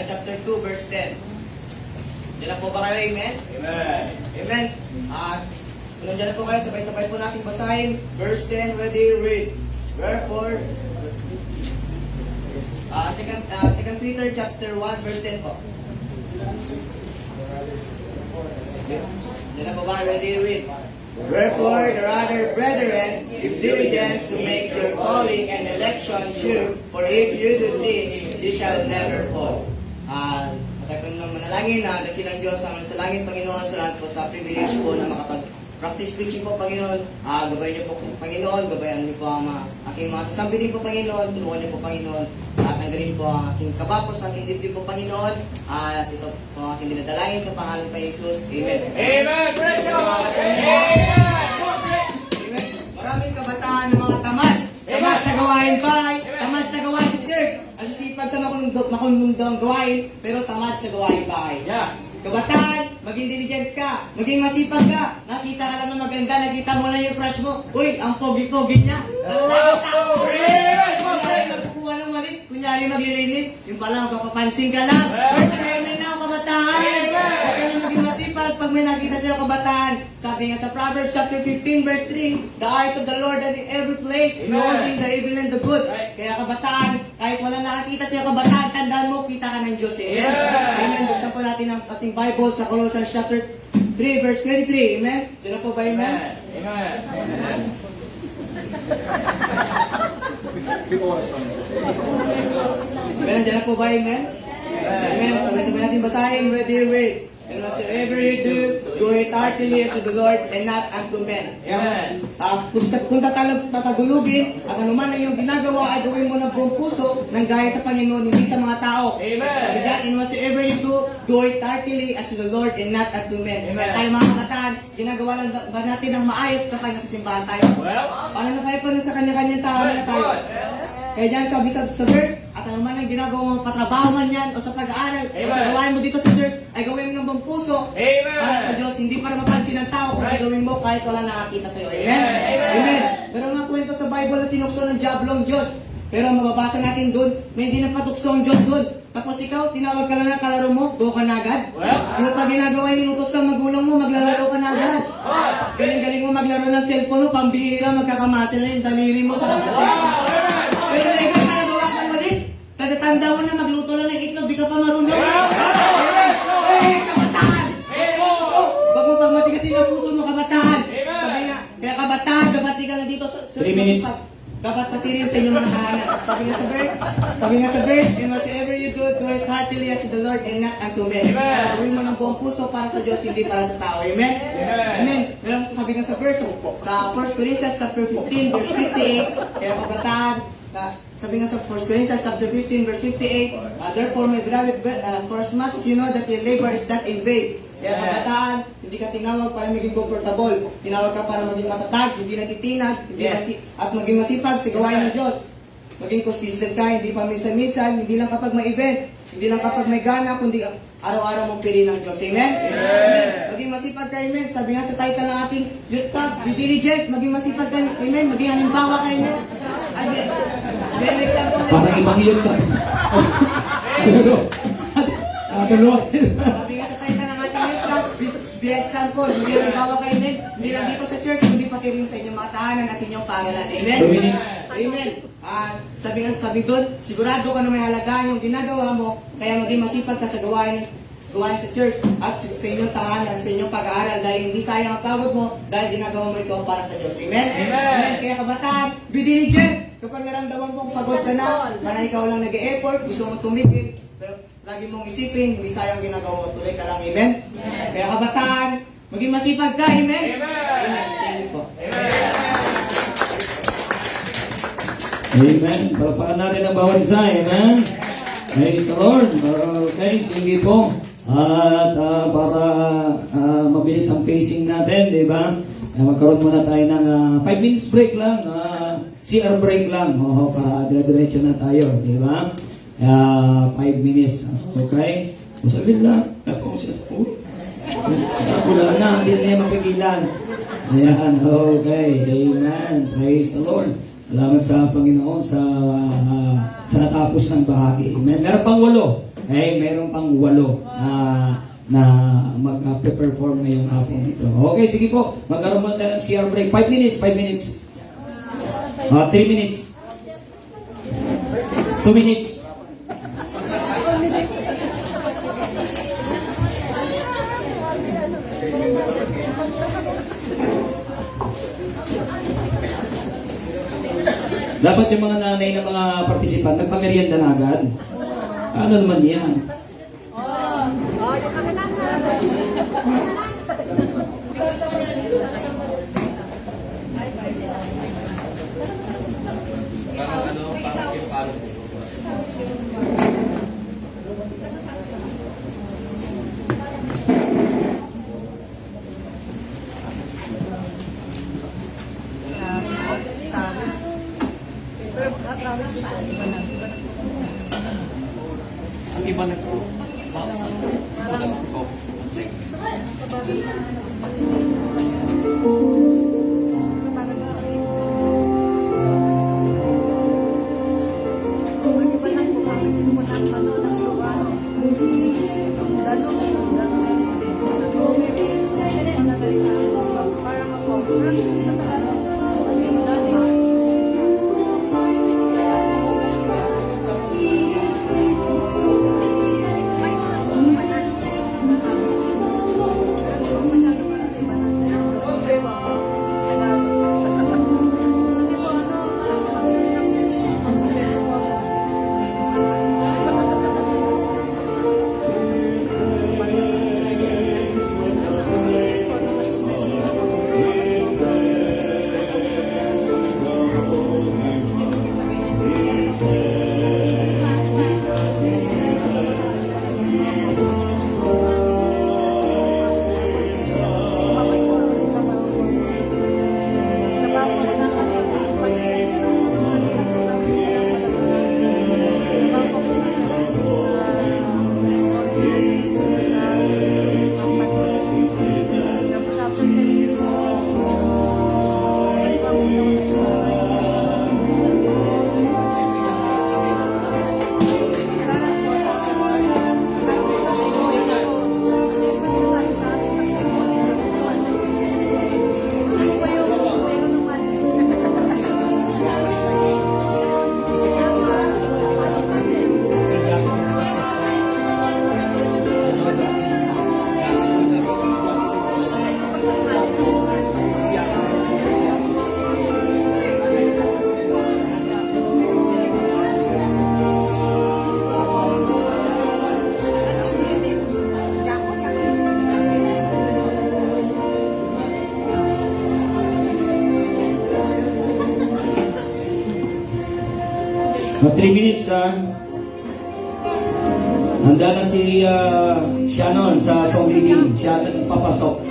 chapter 2, verse 10. Diyan na po ba kayo, amen? Amen. Amen. Kung dyan po kayo, sabay-sabay po natin basahin. Verse 10, ready, read. Wherefore, 2 Peter chapter 1, verse 10 po. Diyan na po ba? Ready, read. Wherefore, the rather, brethren, give diligence to make your calling and election sure, for if you do this, you shall never fall. Kaya po naman manalangin na dakilang Diyos ang sa langit, Panginoon, sa lahat po sa privilege po na makapag-practice preaching po, Panginoon. Gabayan niyo po, Panginoon, gabayan niyo po ang aking mga sasambitin po, Panginoon. Tulungan niyo po, Panginoon. At tanggalin po ang aking kabapos sa aking dibdib po, Panginoon. At ito po ang aking dinadalangin sa pangalan pa Jesus. Amen. Amen. Praise God. Amen. Maraming kabataan ng mga tamad. Tamad sa gawain bahay, tamad sa gawain sa church. Ang sisipag sa makulundang gawain, pero tamad sa gawain bahay. Yeah. Kabataan, maging diligence ka, maging masipag ka. Nakita ka lang na maganda, nakita mo na yung crush mo. Uy, ang pogi-pogi niya. Nagkukuha ng walis, kunyari maglilinis, yung pala magpapansin ka lang. First amen na kabataan. Huwag ka na maging masipag pag may nakita sa'yo kabataan. Sabi nga sa Proverbs chapter 15 verse 3, the eyes of the Lord are in every place, beholding the evil and the good. Kaya kabataan, kahit wala nakakita sa'yo kabataan, tandaan mo, kita ka ng Diyos. Amen. Amen. Buksan po natin ang ating Bible sa Colossians chapter 3 verse 23. Amen. Sino po ba amen? Amen. Amen. Diyan na po ba amen? Amen. Sabay-sabay natin basahin. Ready, wait. And whatsoever you do, do it heartily as to the Lord and not unto men. Amen. Kung tatagulugin at anuman ang iyong ginagawa ay gawin mo ng buong puso ng gaya sa Panginoon, hindi sa mga tao. Amen. Sabi dyan, and whatsoever you do it heartily as to the Lord and not unto men. Amen. Tayo mga kabataan, ginagawa lang ba natin ng maayos kapag nasa simbahan tayo? Well, Paano na kayo pa sa kanya-kanyang tao na tayo? Kaya dyan sabi sa verse, at anuman ang ginagawa mong patrabaho man yan o sa pag-aaral o sa Amen. gawain mo dito sa church, ay gawin mo ng buong puso Amen. para sa Diyos, hindi para mapansin ng tao kung Right. gawin mo kahit wala nakakita sa'yo. Amen? Amen. Amen. Pero nga kwento sa Bible na tinukso ng Diablo ang Diyos. Pero mababasa natin doon na hindi napatukso ang Diyos doon. Tapos ikaw, tinawag ka lang ng kalaro mo, go ka na agad. Well, Yung pag ginagawa yung inutos ng magulang mo, maglalaro ka na agad. Galing-galing mo maglaro ng cellphone mo, pambihira, magkakamasil na yung daliri mo sa Pero ikaw, nagawa ka malis. Tagatanda mo na magluto lang ng itlog, di ka pa marunong. Hey, kabataan! Bago pag matigasin ang puso mo, kabataan. Amen. Sabi nga, kaya kabataan, dapat di ka lang dito sa 3 minutes. dapat patirin sa inyong mga tahanan. Sabi nga sa verse, and whatsoever you do it heartily as to the Lord and not unto men. Amen. Gawin mo ng buong puso para sa Diyos, hindi para sa tao. Amen? Amen. Amen. Pero sabi nga sa verse, sa 1 Corinthians chapter 15, verse 58, kaya kabataan, sabi nga sa 1 Corinthians chapter 15, verse 58, therefore, my beloved, for as much as you know that your labor is not in vain. Kaya kabataan, hindi ka tinawag para maging comfortable. Tinawag ka para maging matatag, hindi natitinag, at maging masipag sa gawain ng Diyos. Maging consistent ka, hindi pa minsan-minsan, hindi lang kapag may event, hindi lang kapag may gana, kundi araw-araw mong pili ng Diyos. Amen? Amen. Maging masipag ka, amen. Sabi nga sa title ng ating youth talk, be diligent, maging masipag ka, amen. Maging halimbawa ka, amen. Amen. Amen. Example na. parang ibang yun ka. Sabi nga sa title ng ating youth talk, be example, maging halimbawa ka, amen. Hindi lang dito sa church, kundi pati rin sa inyong mga tahanan at sa inyong pangalan. Amen. 2 minutes. Amen. Sabi doon, sigurado ka na may halagaan yung ginagawa mo, kaya maging masipag ka sa gawain sa church at sa inyong tahanan, sa inyong pag-aaral, dahil hindi sayang ang pagod mo, dahil ginagawa mo ito para sa Diyos. Amen? Amen. Kaya kabataan, be diligent. Kapag naramdaman mong pagod ka na, para ikaw lang nag-e-effort, gusto mong tumigil, pero lagi mong isipin, hindi sayang ginagawa mo, tuloy ka lang. Amen? Kaya kabataan, maging masipag ka. Amen? Amen. Thank you po. Amen. Palakpakan natin ang bawat isa. Amen. Praise the Lord. Okay, sige po. At para mabilis ang pacing natin, di ba? Magkaroon muna tayo ng 5 minutes break lang. CR break lang. O, pa-diretso na tayo, di ba? 5 minutes. Okay? Sabihin lang. Ako siya sa ulo. Wala na, hindi na mapigilan. Ayan, okay. Amen. Praise the Lord. Salamat sa Panginoon sa natapos ng bahagi. Meron pang 8. Meron pang 8 na mag-perform ngayong hapon dito. Okay, sige po. Magkaroon muna tayo ng CR break. 5 minutes, 5 minutes. 3 minutes. 2 minutes. Dapat yung mga nanay na mga participant nagpamerienda na agad. Ano naman yan? Ang iba na po. Walang ko. Mga 3 minutes ha. Handa na si Shannon sa song leading. Siya na papasok.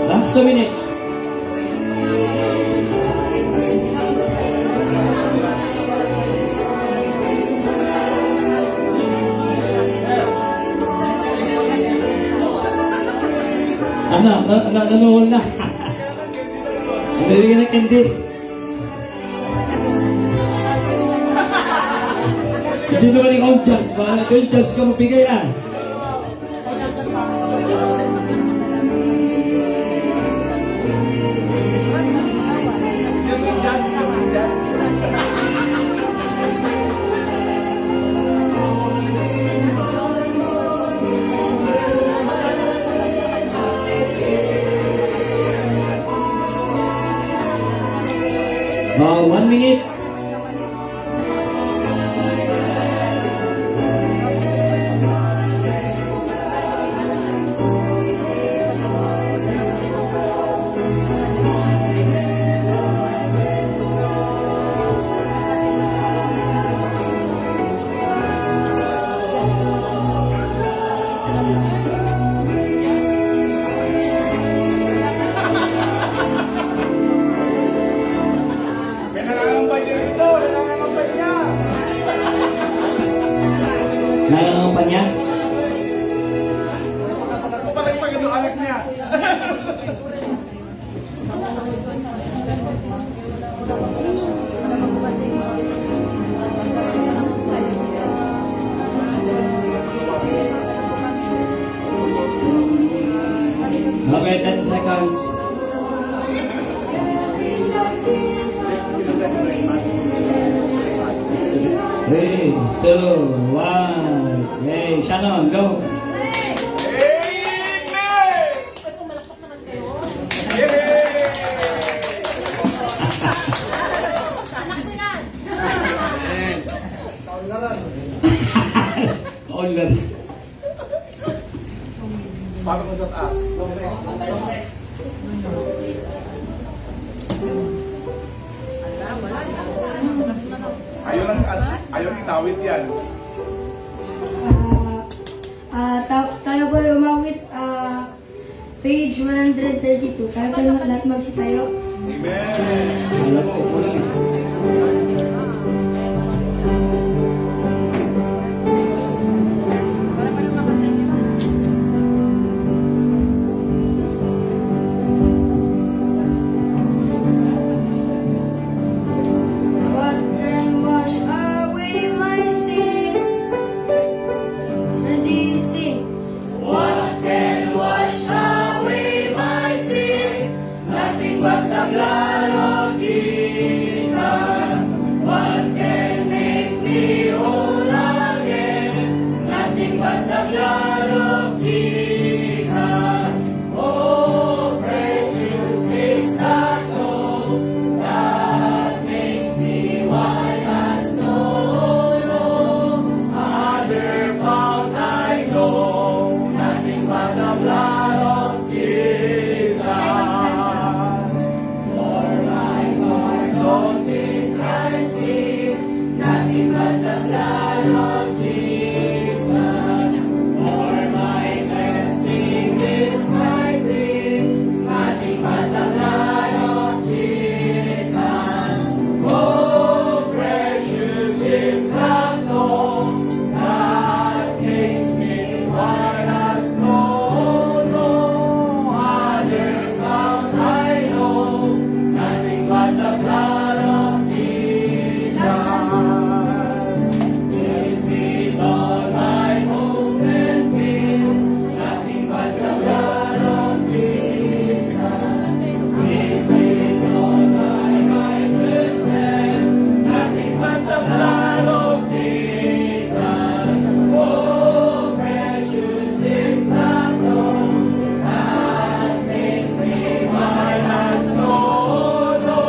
Last 2 minutes. Nanonood na. Nalagyan ng candy. Hindi naman ikaw chance. Baka ito yung chance ka mapigay na. 1 minute. May nangangampay niya rito. May nangangampay niya. Nangangampanya. Palagpag yung anak niya. Okay, 10 seconds. Three, two, one. Okay, Shannon, go. Amen! All good. Pasok mo sa taas. Ayaw itawid yan. Tayo po umawit page 132. Tayo po yung lahat magsitayo. Amen! Alam mo, kulang. What can wash away my sins? Ready, sing. What can wash away my sins? Nothing but the blood of Jesus. What can make me whole again? Nothing but the blood of Jesus. Oh, precious is that flow that makes me white as snow. No other fount I know. Nothing but the blood of Jesus. For my pardon is I see. Nothing but the blood of Jesus. For my blessing is my free. Nothing but the blood of Jesus. Oh, precious is the flow that makes me white as snow. No other fount I know. Nothing but the blood of Jesus. This is all my hope and peace. Nothing but the blood of Jesus. This is all my righteousness. Nothing but the blood of Jesus. Oh, precious is the flow that makes me white as snow. No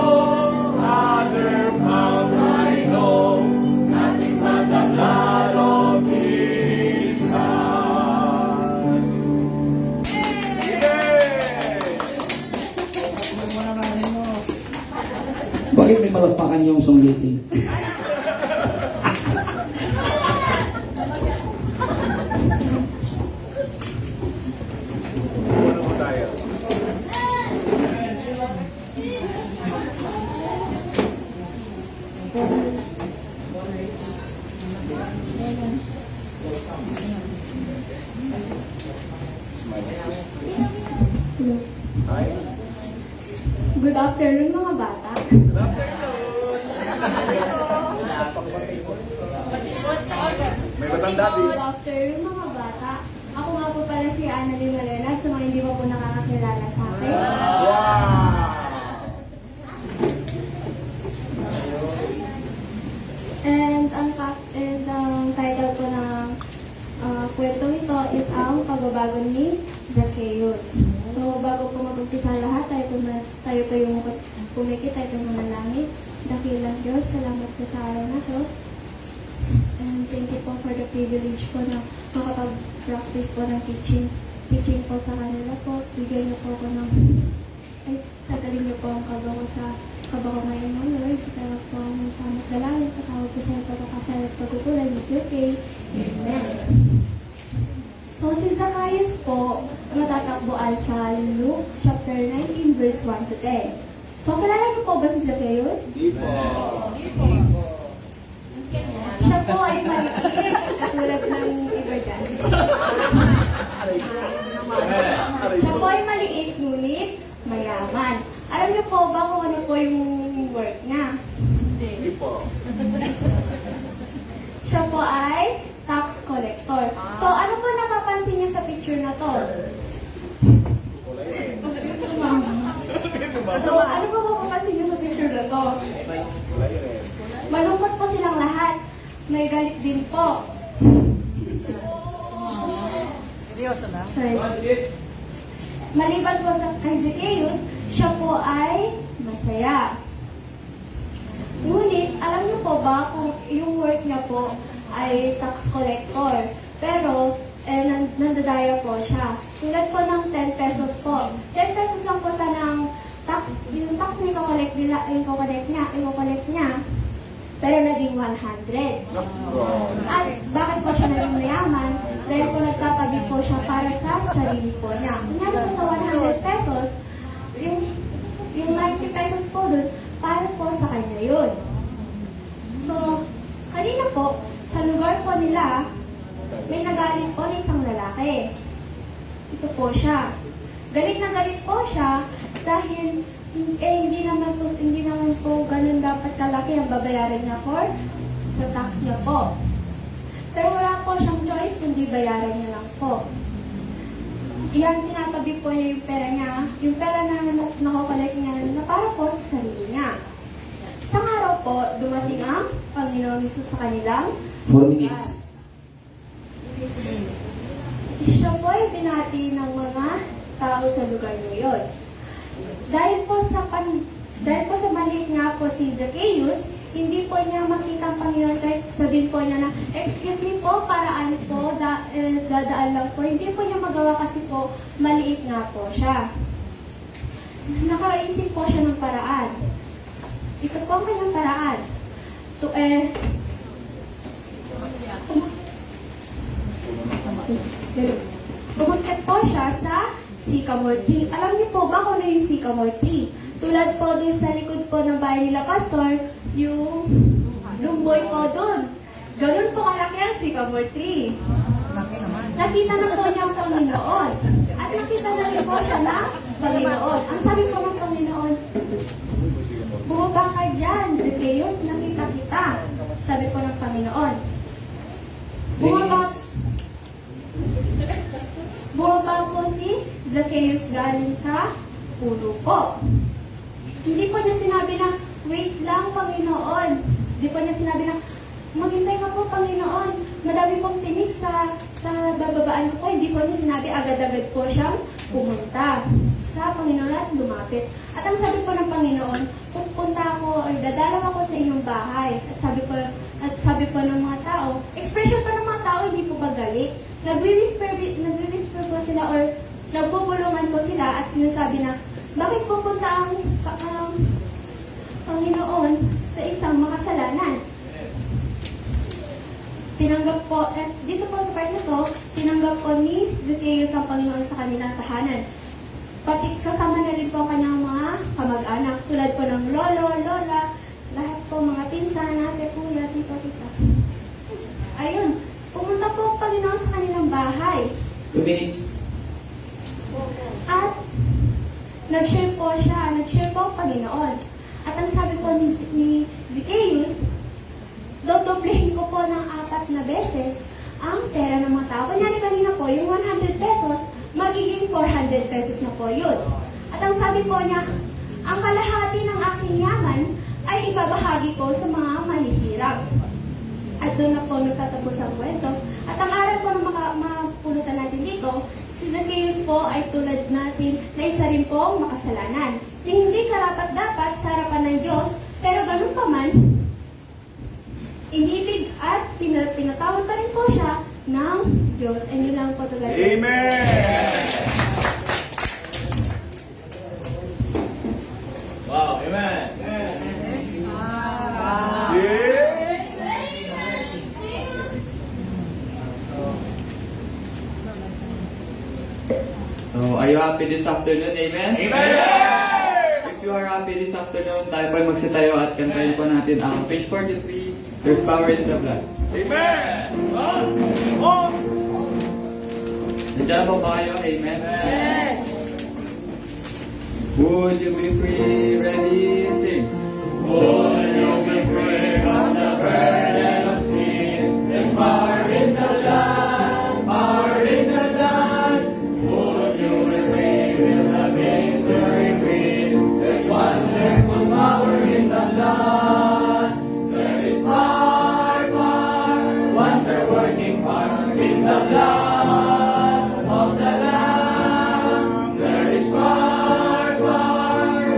other fount I know. Nothing but the blood of Jesus. Bakit may malagpakan yung songgating? Ano po tayo? Hi. Good afternoon mga bata. May matanda din. Good afternoon mga bata. Ako nga po pala si Annalyn Malena sa mga hindi pa po nakakakilala sa akin. Wow! And ang title po ng kwentong ito is ang pagbabago ni Zacchaeus. So bago po mag-umpisa ang lahat, tayo po yung pumikit, tayo po manalangin. dakilang Diyos, salamat po sa araw na to. And thank you po for the privilege po na makapag-practice po ng teaching po sa kanila po. Bigyan niyo po ako ng, tagalin niyo po ang kabago ngayon mo, Lord. Kaya po ang samot dalangin sa tawag ko sa pagkakasal at pagkukulay ni Sir Kay. Amen. So, si Zacchaeus po, matatakbuan sa Luke chapter 19 verse 1 to 10. So, kilala niyo po ba si Zacchaeus? Hindi po. Siya po ay maliit, katulad ng iba dyan. Siya po ay maliit, ngunit mayaman. Alam niyo po ba kung ano po yung work niya? Hindi po. Siya po ay tax collector. So, ano po napapansin niya sa picture na to? So, ano po mapapansin niyo sa picture na to? Malungkot po silang lahat. May galit din po. Sorry. Maliban po sa kay Zacchaeus, siya po ay masaya. Ngunit, alam niyo po ba kung yung work niya po ay tax collector, pero nandadaya po siya. Tulad po ng 10 pesos po. 10 pesos lang po sana ang tax, yung tax na i-collect niya, pero naging 100. At bakit po siya naging mayaman? Dahil po nagtatabi po siya para sa sarili po niya. Kunyari po sa 100 pesos, yung 90 pesos po dun, para po sa kanya yun. So, kanina po, sa lugar po nila, may nagalit po na isang lalaki. Ito po siya. Galit na galit po siya dahil hindi naman po ganun dapat kalaki ang babayaran niya for sa tax niya po. Pero wala po siyang choice kundi bayaran niya lang po. Yan, tinatabi po niya yung pera na nakokolekt niya na para po sa sarili niya. Isang araw po, dumating ang Panginoon Hesus sa kanilang 4 minutes. Siya po ay binati ng mga tao sa lugar niyo yun. Dahil po sa maliit nga po si Zacchaeus, hindi po niya makita ang Panginoon kahit sabihin po niya na, excuse me po, paraan po, dadaan lang po. Hindi po niya magawa kasi po, maliit nga po siya. Nakaisip po siya ng paraan. Ito po ang kanyang paraan. Pumunta po siya sa sycamore tree. Alam niyo po ba kung ano yung sycamore tree? Tulad po dun sa likod po ng bahay nila Pastor, yung lumboy po dun. Ganun po kalaki ang sycamore tree. Nakita na po niya ang Panginoon. At nakita na rin po siya na Panginoon. Ang sabi po ng Panginoon, bumaba ka dyan, Zacchaeus, nakita kita. Sabi po ng Panginoon. Bumaba po si Zacchaeus galing sa puno po. Hindi po niya sinabi na, wait lang, Panginoon. Hindi po niya sinabi na, maghintay ka po, Panginoon. Madami pong tinig sa bababaan ko po. Hindi po niya sinabi, agad-agad po siyang pumunta sa Panginoon at lumapit. At ang sabi po ng Panginoon, pupunta ako, or dadalaw ako sa inyong bahay. At sabi po ng mga tao, expression pa ng mga tao, hindi po ba galit? Nagwi-whisper po sila or nagbubulungan po sila at sinasabi na, bakit pupunta ang Panginoon sa isang makasalanan? Tinanggap po, at dito po sa part na to, tinanggap po ni Zacchaeus ang Panginoon sa kanilang tahanan. Pati kasama na rin po kanyang mga kamag-anak, tulad po ng lolo, lola, lahat po mga pinsan, ate, kuya, tito, tita. Ayun, pumunta po ang Panginoon sa kanilang bahay. 2 minutes. At nag-share po ang Panginoon. At ang sabi po ni Zacchaeus, dodoblehin ko po ng 4 na beses ang pera ng mga tao. Kunyari kanina po, yung 100 pesos, magiging 400 pesos na po yun. At ang sabi po niya, ang kalahati ng aking yaman ay ibabahagi ko sa mga mahihirap. At doon na po nagtatapos ang kwento. At ang aral po ng mapulutan natin dito, si Zacchaeus po ay tulad natin na isa rin po ang makasalanan. Na hindi karapat-dapat sa harapan ng Diyos, pero ganun pa happy this afternoon. Amen? If you are happy this afternoon, tayo po ay magsitayo at kantahin po natin ang page 43, There's Power in the Blood. Nandiyan po ba kayo? Amen? Would you be free? Ready? Sing. Would you be free from the burden of sin? There's power in the blood, power in the blood. Would you be free? Will the victory bring? There's wonderful power in the blood. There is power, wonder-working power in the blood of the Lamb. There is power,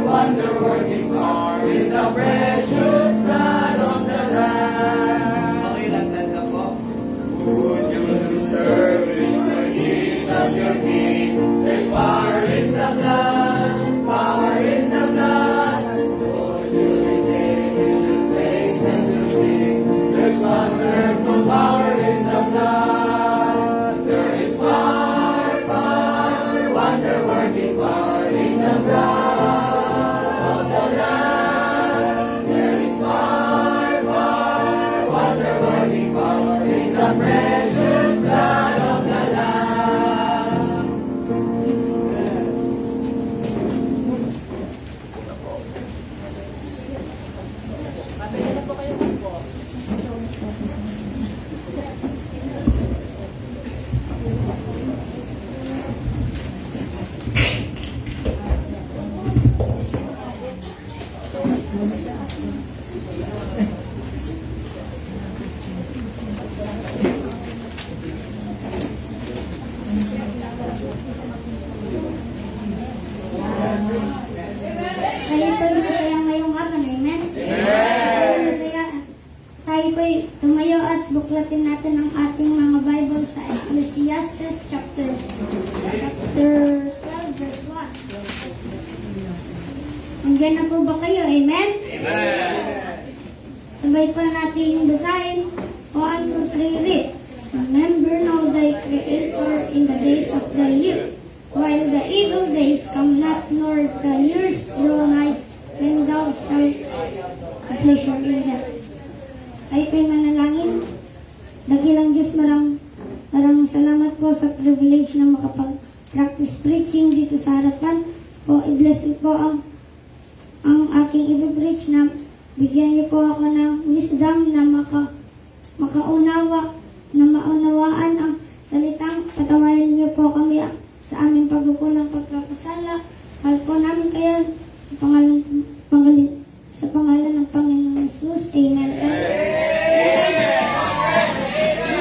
wonder-working power in the precious blood of the Lamb. Okay, last time na po. Would you Service for Jesus your King. There's power in the blood, power in the blood. Would you retain in His praises to sing? There's wonderful power in the blood. There is power, wonder-working power in the blood of the Lamb. There is power, wonder-working power in the precious blood of the Lamb. Tayo po'y masaya ngayong hapon, amen? Amen! Masaya. Tayo po'y tumayo at buklatin natin ang ating mga Bible sa Ecclesiastes chapter 12, verse 1. Nandiyan na po ba kayo, amen? Sabay pa natin basahin. 1, 2, 3, read. Remember now thy Creator in the days of thy youth, while the evil days come not, nor the years draw nigh, when thou shalt have pleasure in them. Tayo po'y manalangin. Dakilang Diyos, maraming salamat po sa privilege na makapag-practice preaching dito sa harapan. Po, i-bless niyo po ang aking i-preach na bigyan niyo po ako ng wisdom na maunawaan ang salitang. Patawarin niyo po kami sa aming pagkukulang pagkakasala. Mahal po namin kayo sa pangalan ng Panginoon Jesus. Amen.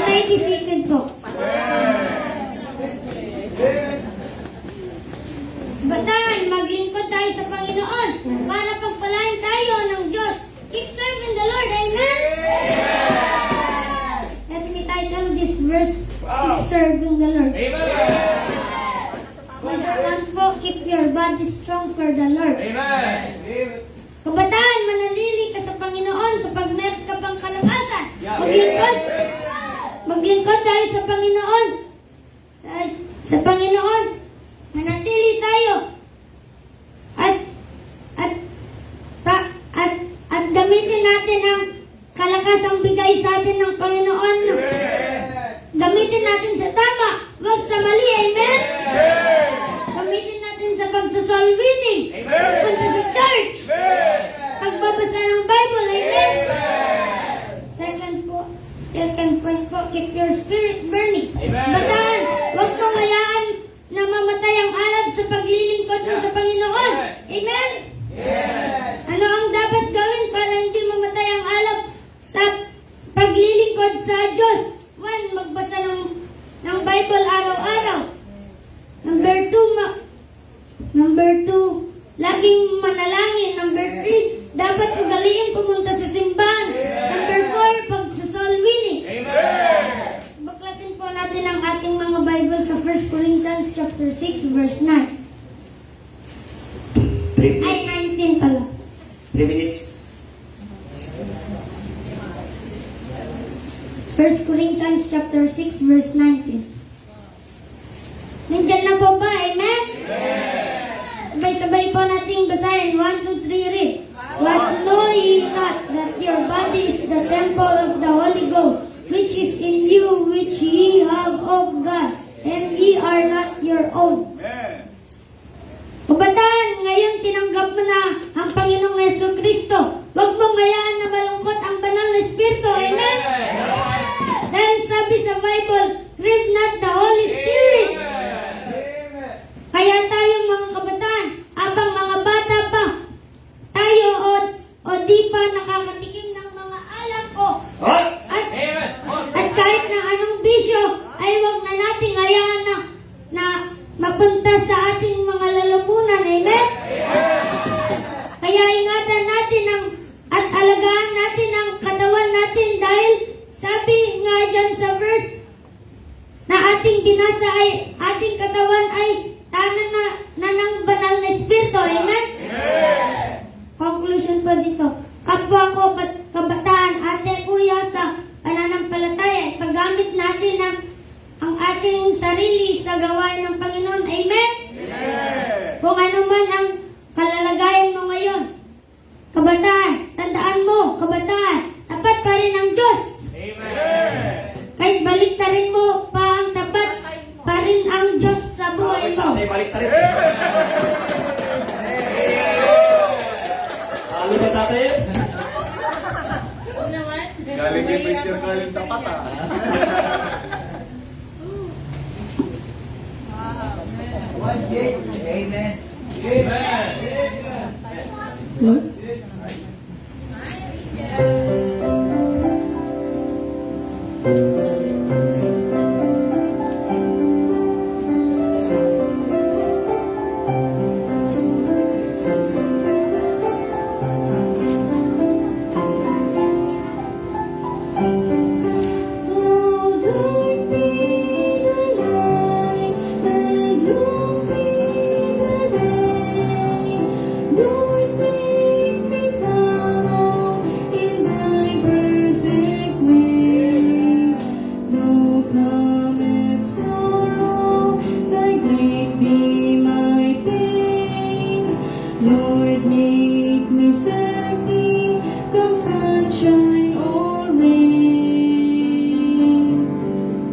May isipin po. Batahan, maglingkod tayo sa Panginoon para pagpalain tayo ng Diyos. Keep serving the Lord. Amen. Let me title this verse, Keep Serving the Lord. Number 1 po, keep your body strong for the Lord. Kabataan, manalili ka sa Panginoon kapag meron ka pang kalakasan. Maglingkod tayo sa Panginoon. Sa Panginoon, manatili tayo. At gamitin natin ang kalakasang bigay sa atin ng Panginoon. Gamitin natin sa tama, huwag sa mali. Amen? Gamitin natin sa pagsasoul winning. Punta sa church. Pagbabasa ng Bible. Amen? Second point po, keep your spirit burning. Bataan, huwag mong hayaan na mamatay ang alab sa paglilingkod mo sa Panginoon. Amen? Ano ang dapat gawin para hindi mamatay ang alab sa paglilingkod sa Diyos? 1, magbasa ng Bible araw-araw. Number 2, laging manalangin. Number 3, dapat ugaliin pumunta sa simbahan. Number 4, pagsasoul winning. Baklatin po natin ang ating mga Bible sa 1 Corinthians chapter 6 verse 9. 3 Ay, minutes. 19 pala. 3 minutes. 1 Corinthians chapter 6 verse 19. Nandyan na po ba? Amen? nating basahin. 1, 2, 3, read. What know ye not that your body is the temple of the Holy Ghost, which is in you, which ye have of God, and ye are not your own. Kabataan, ngayon tinanggap mo na ang Panginoong Yesu Kristo. Huwag mong hayaan na malungkot ang banal na Espiritu. Amen? Dahil sabi sa Bible, grieve not the Holy Spirit. Kaya tayong mga kabataan, abang mga bata pa, tayo o di pa nakakatikim ng mga alak at kahit na anong bisyo, ay huwag na nating hayaan na mapunta sa ating mga lalamunan. Amen? Kaya ingatan natin at alagaan natin ang katawan natin dahil sabi nga dyan sa verse na ating binasa ay ating katawan ay tanan na ng banal na Espiritu. Amen? Conclusion pa dito. Kapwa ko, kabataan, ate, kuya, sa pananampalataya, paggamit natin ang ating sarili sa gawain ng Panginoon. Amen? Kung ano man ang kalalagayan mo ngayon, kabataan, tandaan mo, kabataan, tapat pa rin ang Diyos. Kahit baliktarin mo pa ang tapat pa rin ang Diyos sa buhay mo. Balik tayo. Halo sa tatay. Galing kay Preacher Carl yung tapat ah. Amen. Lord, make me sturdy, come sunshine or rain.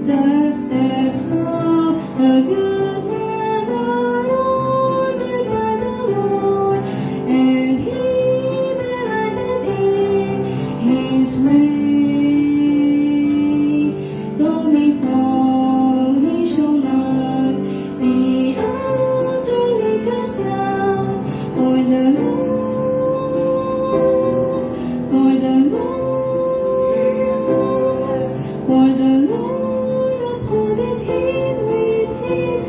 The steps of a good man are ordered by the Lord, and he delighted in his way. Though he fall, he shall not be utterly cast down. For the Lord, for the Lord upholdeth him with his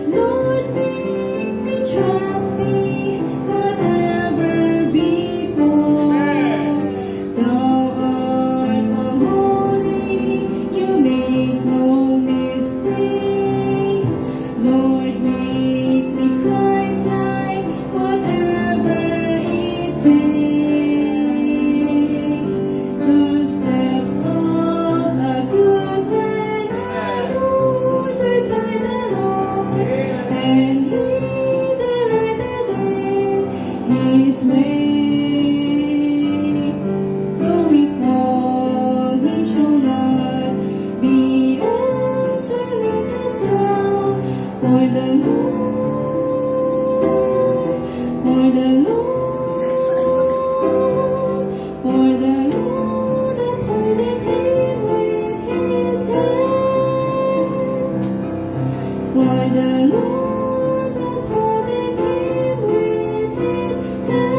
Lord, make me trust thee forever before. Thou art holy, you make no mistake. Lord, make me Christ-like, whatever it takes. The steps of a good man are ordered by the Lord, and he delighted in his way. Though he fall, he shall not be utterly cast down. For the Lord, for the Lord, for the Lord upholdeth him with his hand. For the Lord upholdeth him with his hand.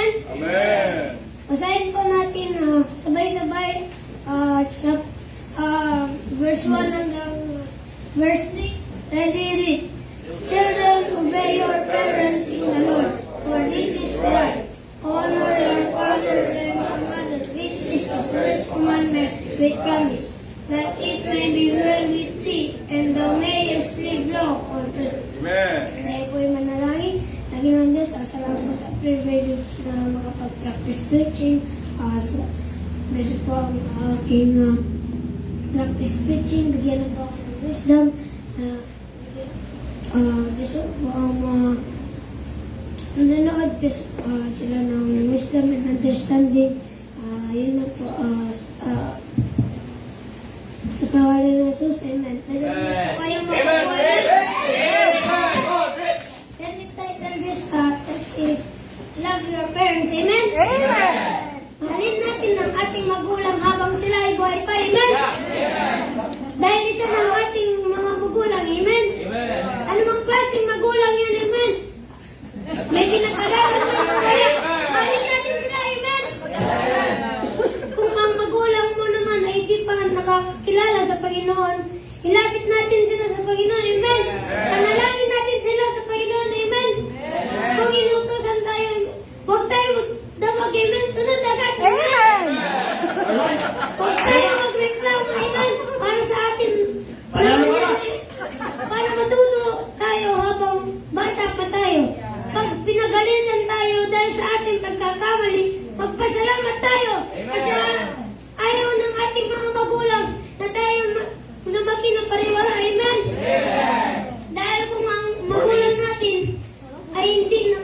Amen? Amen. Basahin po natin sabay-sabay verse 1 hanggang verse 3. Ready, read. Children, obey your parents in the Lord, for this is right. Honor your father and your mother, which is the first commandment with promise, that it may be well with thee, and thou mayest live long on earth. Amen. Tayo po yung manalangin. Lagi ng Diyos, salamat po sa privilege na makapag-practice preaching. Beso po ang aking practice preaching. Bigyan na po ako ng wisdom. Beso po ang nanonood sila ng wisdom and understanding. Yun na po. Sa pangalan ng Jesus, amen. Kayong is love your parents, amen? Mahalin natin ang ating magulang habang sila ay buhay pa, amen? Dahil isa ng ating mga magulang, amen? Ano mang klaseng magulang yun, amen? May pinag-aralan na kaya, mahalin natin sila, amen? Kung ang magulang mo naman ay di pa nakakilala sa Panginoon, ilapit natin sila sa Panginoon, amen? Panalangin natin sila sa Panginoon, amen? Kung inutusan tayo, huwag tayo magdamag, amen? Sunod agad, amen? Huwag tayo magreklamo, amen? Para sa atin, para matuto tayo habang bata pa tayo. Pag pinagalitan tayo dahil sa ating pagkakamali, magpasalamat tayo. Kasi ayaw ng ating mga magulang na tayo na makinapariwara, amen? Dahil kung ang magulang natin ay hindi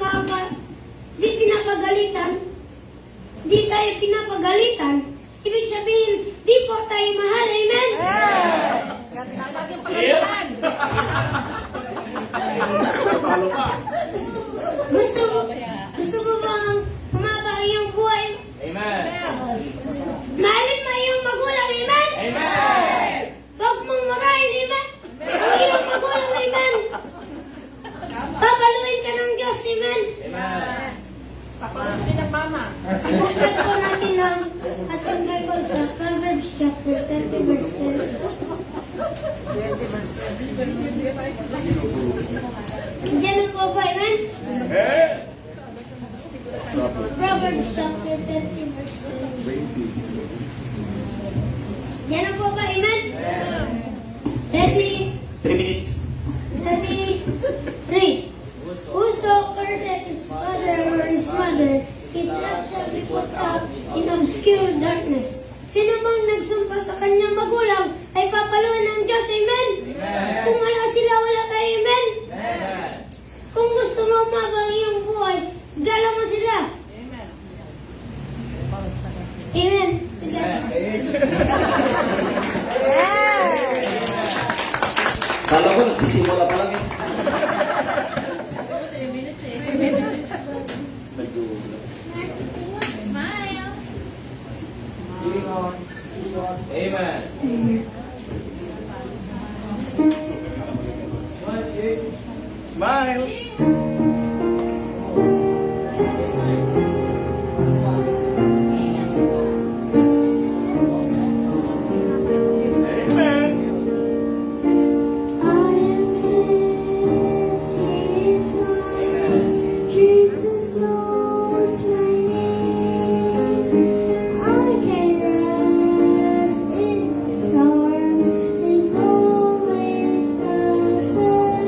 pinapagalitan, di tayo pinapagalitan, ibig sabihin, di po tayo mahal, amen? Gusto mo bang humaba ang iyong buhay? Amen. Mahalin mo iyong magulang, amen? Amen. Huwag mong marahin, amen? Ang iyong magulang, amen? Babaluin ka ng Diyos, amen? Amen. Buksan po natin ang ating Bible sa Proverbs chapter 30 verse 10. Diyan na po ba, amen? Proverbs chapter 30 verse 10. Diyan na po ba, amen? Ready? 3 minutes. Ready? 3. Whoso curseth his father or his mother, his lot shall be put up in obscure darkness. Sino bang nagsumpa sa kanyang magulang ay papaluin ng Diyos, amen? Kung wala sila, wala tayo, amen? Kung gusto mo umabang iyong buhay, galang mo sila. Amen. Sige. Kala ko nagsisimula pa lang eh. Amen. Smile. Amen. I am His, He is mine. Jesus knows my name. I can rest in His arms. He's always the same.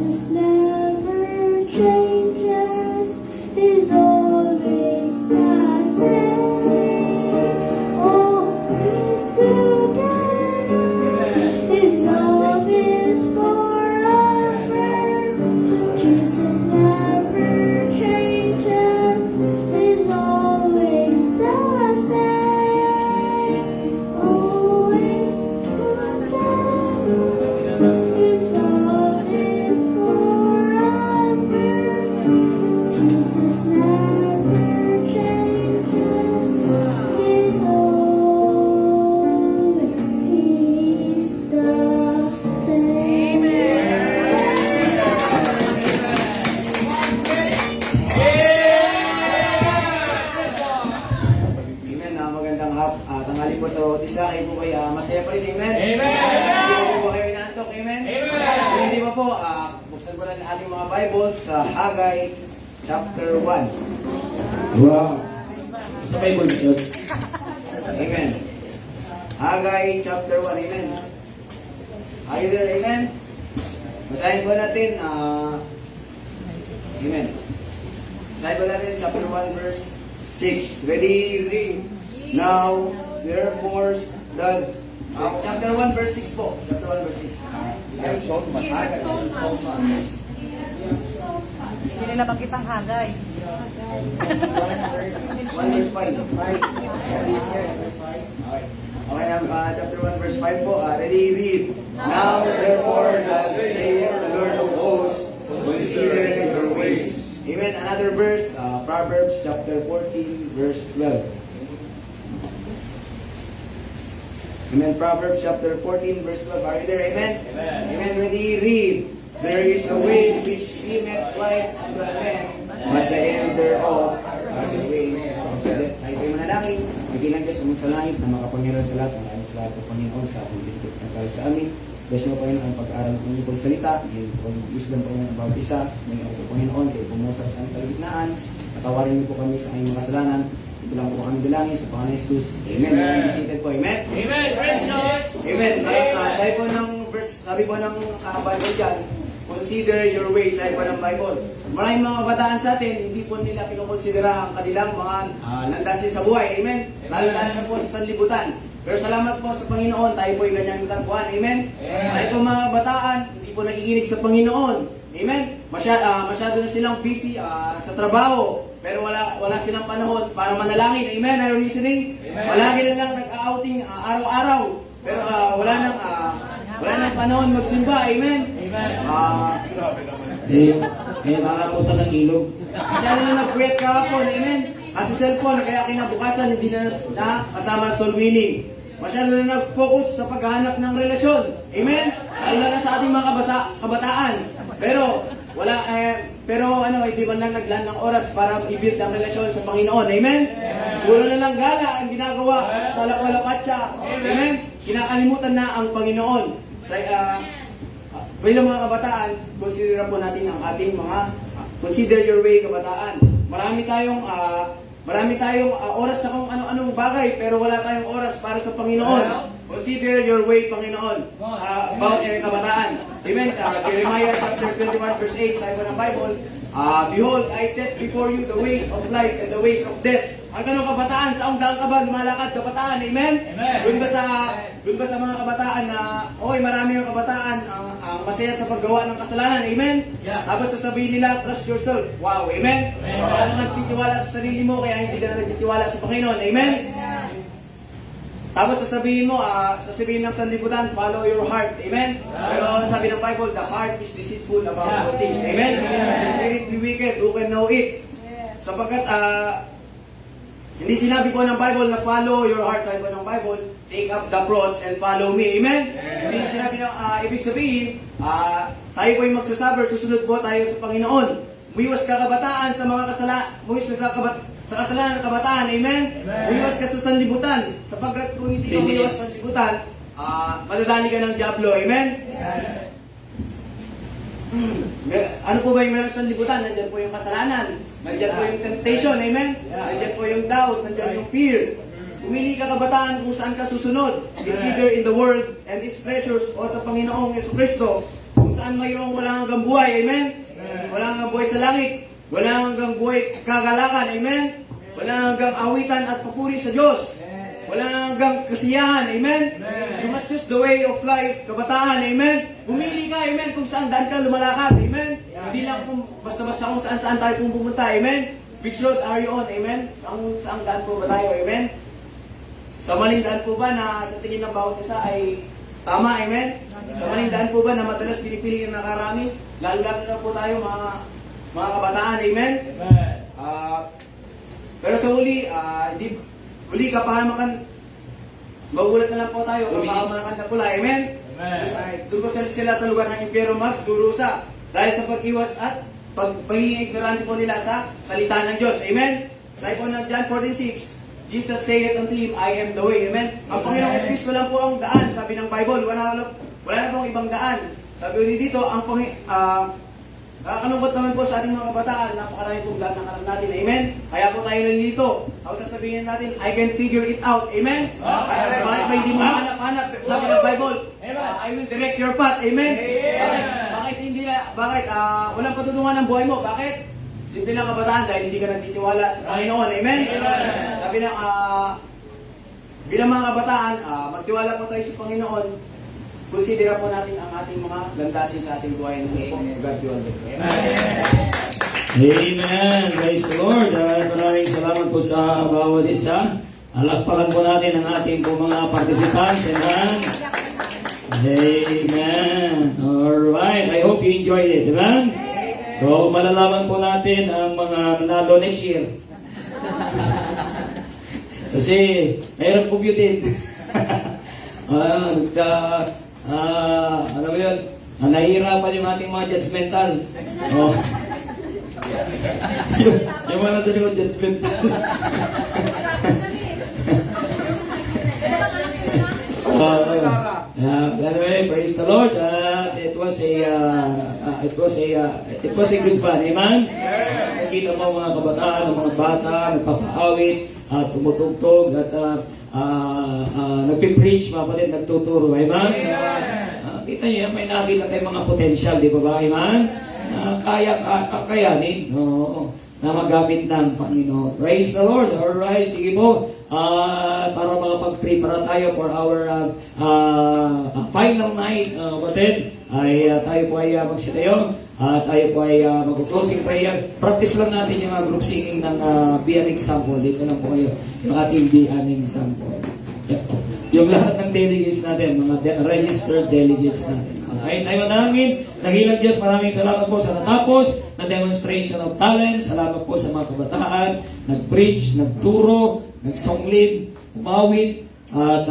Jesus never changes, is always the same. Always together, His love is forever. Jesus never changes, is always the same. Always together, His love is forever. Jesus never changes, He's always the same. Amen. Magandang tanghali po sa bawat isa. Kayo po kayo masaya pa rin. Amen. Amen. Hindi po kayo inaantok. Amen. Amen. Kung hindi pa po, buksan ko lang ang ating mga Bibles sa Haggai chapter 1. Wow. Sa Bible yun. Amen. Haggai chapter 1. Amen. Are you there? Amen. Basahin po natin. Amen. Basahin po natin chapter 1 verse 6. Ready, read. Now, therefore, the chapter 1 verse 6 po. Chapter 1 verse 6. Hindi nila bakitang hagay. 1 verse 5. Okay, chapter 1 verse 5 po. Ready, read. Now, therefore, thus saith the Lord of hosts, consider your ways. Amen. Another verse, Proverbs chapter 14 verse 12. Amen. Proverbs chapter 14 verse 12. Are you there? Amen? Amen. Ready, read. There is a way which seemeth right unto a man, but the end thereof are the ways of death. Tayo tayo manalangin. Nagilang Diyos ang sa langit na makapangyarihan sa lahat. Maraming sa lahat ng Panginoon sa ating lingkod na tayo sa amin. Bless mo Panginoon ang pag-aaral ng inyong pagsalita. Ngayon po ang wisdom Panginoon ang bawat isa. Ngayon po Panginoon kayo pumusap sa aming kalagitnaan. Patawarin niyo po kami sa aming mga kasalanan. Ito lang po kami bilangin sa Panginoon Jesus. Amen. Amen. Visited po. Amen. Amen. Praise God. Amen. Sabi po ng verse, sabi po ng Bible dyan, consider your ways, sabi po ng Bible. Maraming mga kabataan sa atin, hindi po nila kinukonsidera ang kanilang mga landasin sa buhay. Amen. Lalo na po sa sanlibutan. Pero salamat po sa Panginoon, tayo po ay ganyang katagpuan. Amen. Tayo po mga kabataan, hindi po nakikinig sa Panginoon. Amen. Masyado na silang busy sa trabaho. Pero wala silang panahon para manalangin. Amen. Are you listening? Palagi na lang nag-outing araw-araw. Pero wala nang panahon magsimba. Amen. Nakapunta ng ilog. Masyado na nag-quit kahapon. Amen. Sa cellphone, kaya kinabukasan hindi na kasama soul winning. Masyado na nag-focus sa paghahanap ng relasyon. Amen? Lalo na sa ating mga kabataan. Pero hindi man lang naglaan ng oras para i-build ang relasyon sa Panginoon. Amen? Puro na lang gala ang ginagawa. Talak-walakatsa. Amen? Kinakalimutan na ang Panginoon. Bilang mga kabataan, consider po natin ang ating consider your way kabataan. Marami tayong oras sa kung ano-anong bagay, pero wala tayong oras para sa Panginoon. Consider your way, Panginoon, about kabataan. Amen. Jeremiah chapter 21 verse 8, sabi ng Bible, Behold, I set before you the ways of life and the ways of death. Ang tanong kabataan, saan daan ka ba lumalakad kabataan? Amen? Doon ba sa mga kabataan na, marami yung kabataan ang masaya sa paggawa ng kasalanan? Amen? Tapos sasabihin nila, trust yourself. Wow, amen? Kaya nagtitiwala sa sarili mo, kaya hindi ka na nagtitiwala sa Panginoon. Amen? Tapos sasabihin ng sanlibutan, follow your heart. Amen? Pero sabi ng Bible, the heart is deceitful about all things. Amen? The spirit be wicked, who can know it? Sapagkat, hindi sinabi po ng Bible na follow your heart. Sabi po ng Bible, take up the cross and follow me. Amen? Hindi sinabi ng, ibig sabihin, tayo po yung magsasaber, susunod po tayo sa Panginoon. Muiwas ka kabataan sa mga sa kasalanan ng kabataan. Amen? Muiwas ka sa sanlibutan. Sapagkat kung hindi ka muiwas sa sanlibutan, madadali ka ng diablo. Amen? Ano po ba yung meron sa sanlibutan? Nandiyan po yung kasalanan. Nandiyan po yung temptation. Amen? Nandiyan po yung doubt. Nandiyan yung fear. Pumili ka kabataan kung saan ka susunod. It's either in the world and its pleasures o sa Panginoong Yesu Cristo kung saan mayroong walang hanggang buhay. Amen? Walang hanggang buhay sa langit. Walang hanggang buhay kagalakan. Amen? Walang hanggang awitan at papuri sa Diyos. Walang hanggang kasiyahan. Amen? You must choose the way of life, kabataan. Amen? Pumili ka. Amen? Kung saan daan ka lumalakad. Amen? Hindi lang kung basta-basta kung saan tayo pumunta. Amen? Which road are you on? Amen? Saan daan po ba tayo? Amen? Sa maling daan po ba na sa tingin ng bawat isa ay tama? Amen? Sa maling daan po ba na madalas pinipili ng nakarami? Lalo-lalo na po tayo mga kabataan. Amen? Pero sa huli, huli kapahamakan, magulat na lang po tayo, kapahamakan na pula. Amen? Doon po sila sa lugar ng impyero magdurusa dahil sa pag-iwas at pagpahing-ignorante po nila sa salita ng Diyos. Amen? Sabi po ng John 14:6, Jesus said unto him, I am the way. Amen? Ang Panginoong Kristo lang po ang daan, sabi ng Bible. Wala na pong ibang daan. Sabi ko dito, nakakalungkot naman po sa ating mga kabataan, napakarami pong daan ng alam natin. Amen? Kaya po tayo nalilito. Ako sasabihin natin, I can figure it out. Amen? Bakit may hindi mo hanap? Sabi ng Bible, I will direct your path. Amen? Bakit walang patutungan ng buhay mo? Bakit? Simple lang kabataan dahil hindi ka nagtitiwala sa Panginoon. Amen? Sabi ng bilang mga kabataan, magtiwala po tayo sa Panginoon. Considera po natin ang ating mga landasin sa ating buhay. God you all. Amen. Praise the Lord. Maraming salamat po sa bawat isa. Alakpakan po natin ang ating po mga participants. Amen. Amen. Alright. I hope you enjoyed it. Amen. So, malalaman po natin ang mga nanalo next year. Kasi, mayroon po beauty. Ano ba yun? Nahihirapan yung ating mga judgmental. Oh. yung mga nasa likod, judgmental. Anyway, praise the Lord. It was a good fun. Amen? Kita mo mga kabataan, mga bata, nagpapaawit, tumutugtog, at nagpipreach, mga kapatid, nagtuturo. Amen? Kita niyo, may nakita tayong mga potential, di ba ba? Amen? Kakayanin. Oo. Na magamit ng Panginoon. Praise the Lord. Alright, sige po. Para makapag-pray para tayo for our final night, kapatid, ay tayo po ay magsitayo. Tayo po ay mag-closing prayer. Practice lang natin yung group singing ng Be an Example. Dito lang po kayo. Yung ating Be an Example. Yung lahat ng delegates natin, mga registered delegates natin. Okay, tayo manangin. Nagilang Diyos, maraming salamat po sa natapos na demonstration of talent. Salamat po sa mga kabataan, nag-preach, nagturo, nag-song lead, umawit, at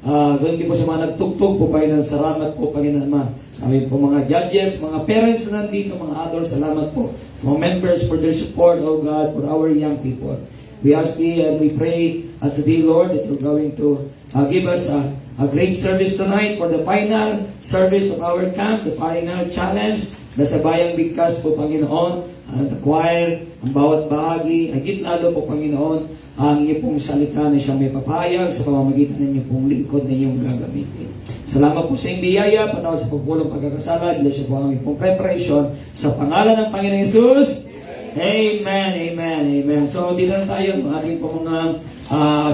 ganoon din po sa mga nagtugtog po kayo ng salamat po, Panginoon. Sabi po mga judges, mga parents na nandito, mga adults, salamat po sa mga members for their support, oh God, for our young people. We ask thee and we pray as today, Lord, that you're going to give us a great service tonight for the final service of our camp, the final challenge na sa Bayang Bigkas po, Panginoon, the choir, ang bawat bahagi, higit lalo po, Panginoon, ang inyong pong salita na siya may papayag sa pamamagitan ng inyong pong lingkod na inyong gagamitin. Salamat po sa inyong biyaya, patawad sa pagpulong pagkakasala, dahil siya po ang aming pong preparation sa pangalan ng Panginoon Yesus. Amen, amen, amen. So, dito na tayo, ating po mga,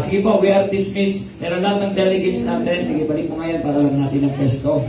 sige po, we are dismissed. Meron lahat ng delegates natin. Sige, balik po ngayon para lang natin ang pesto.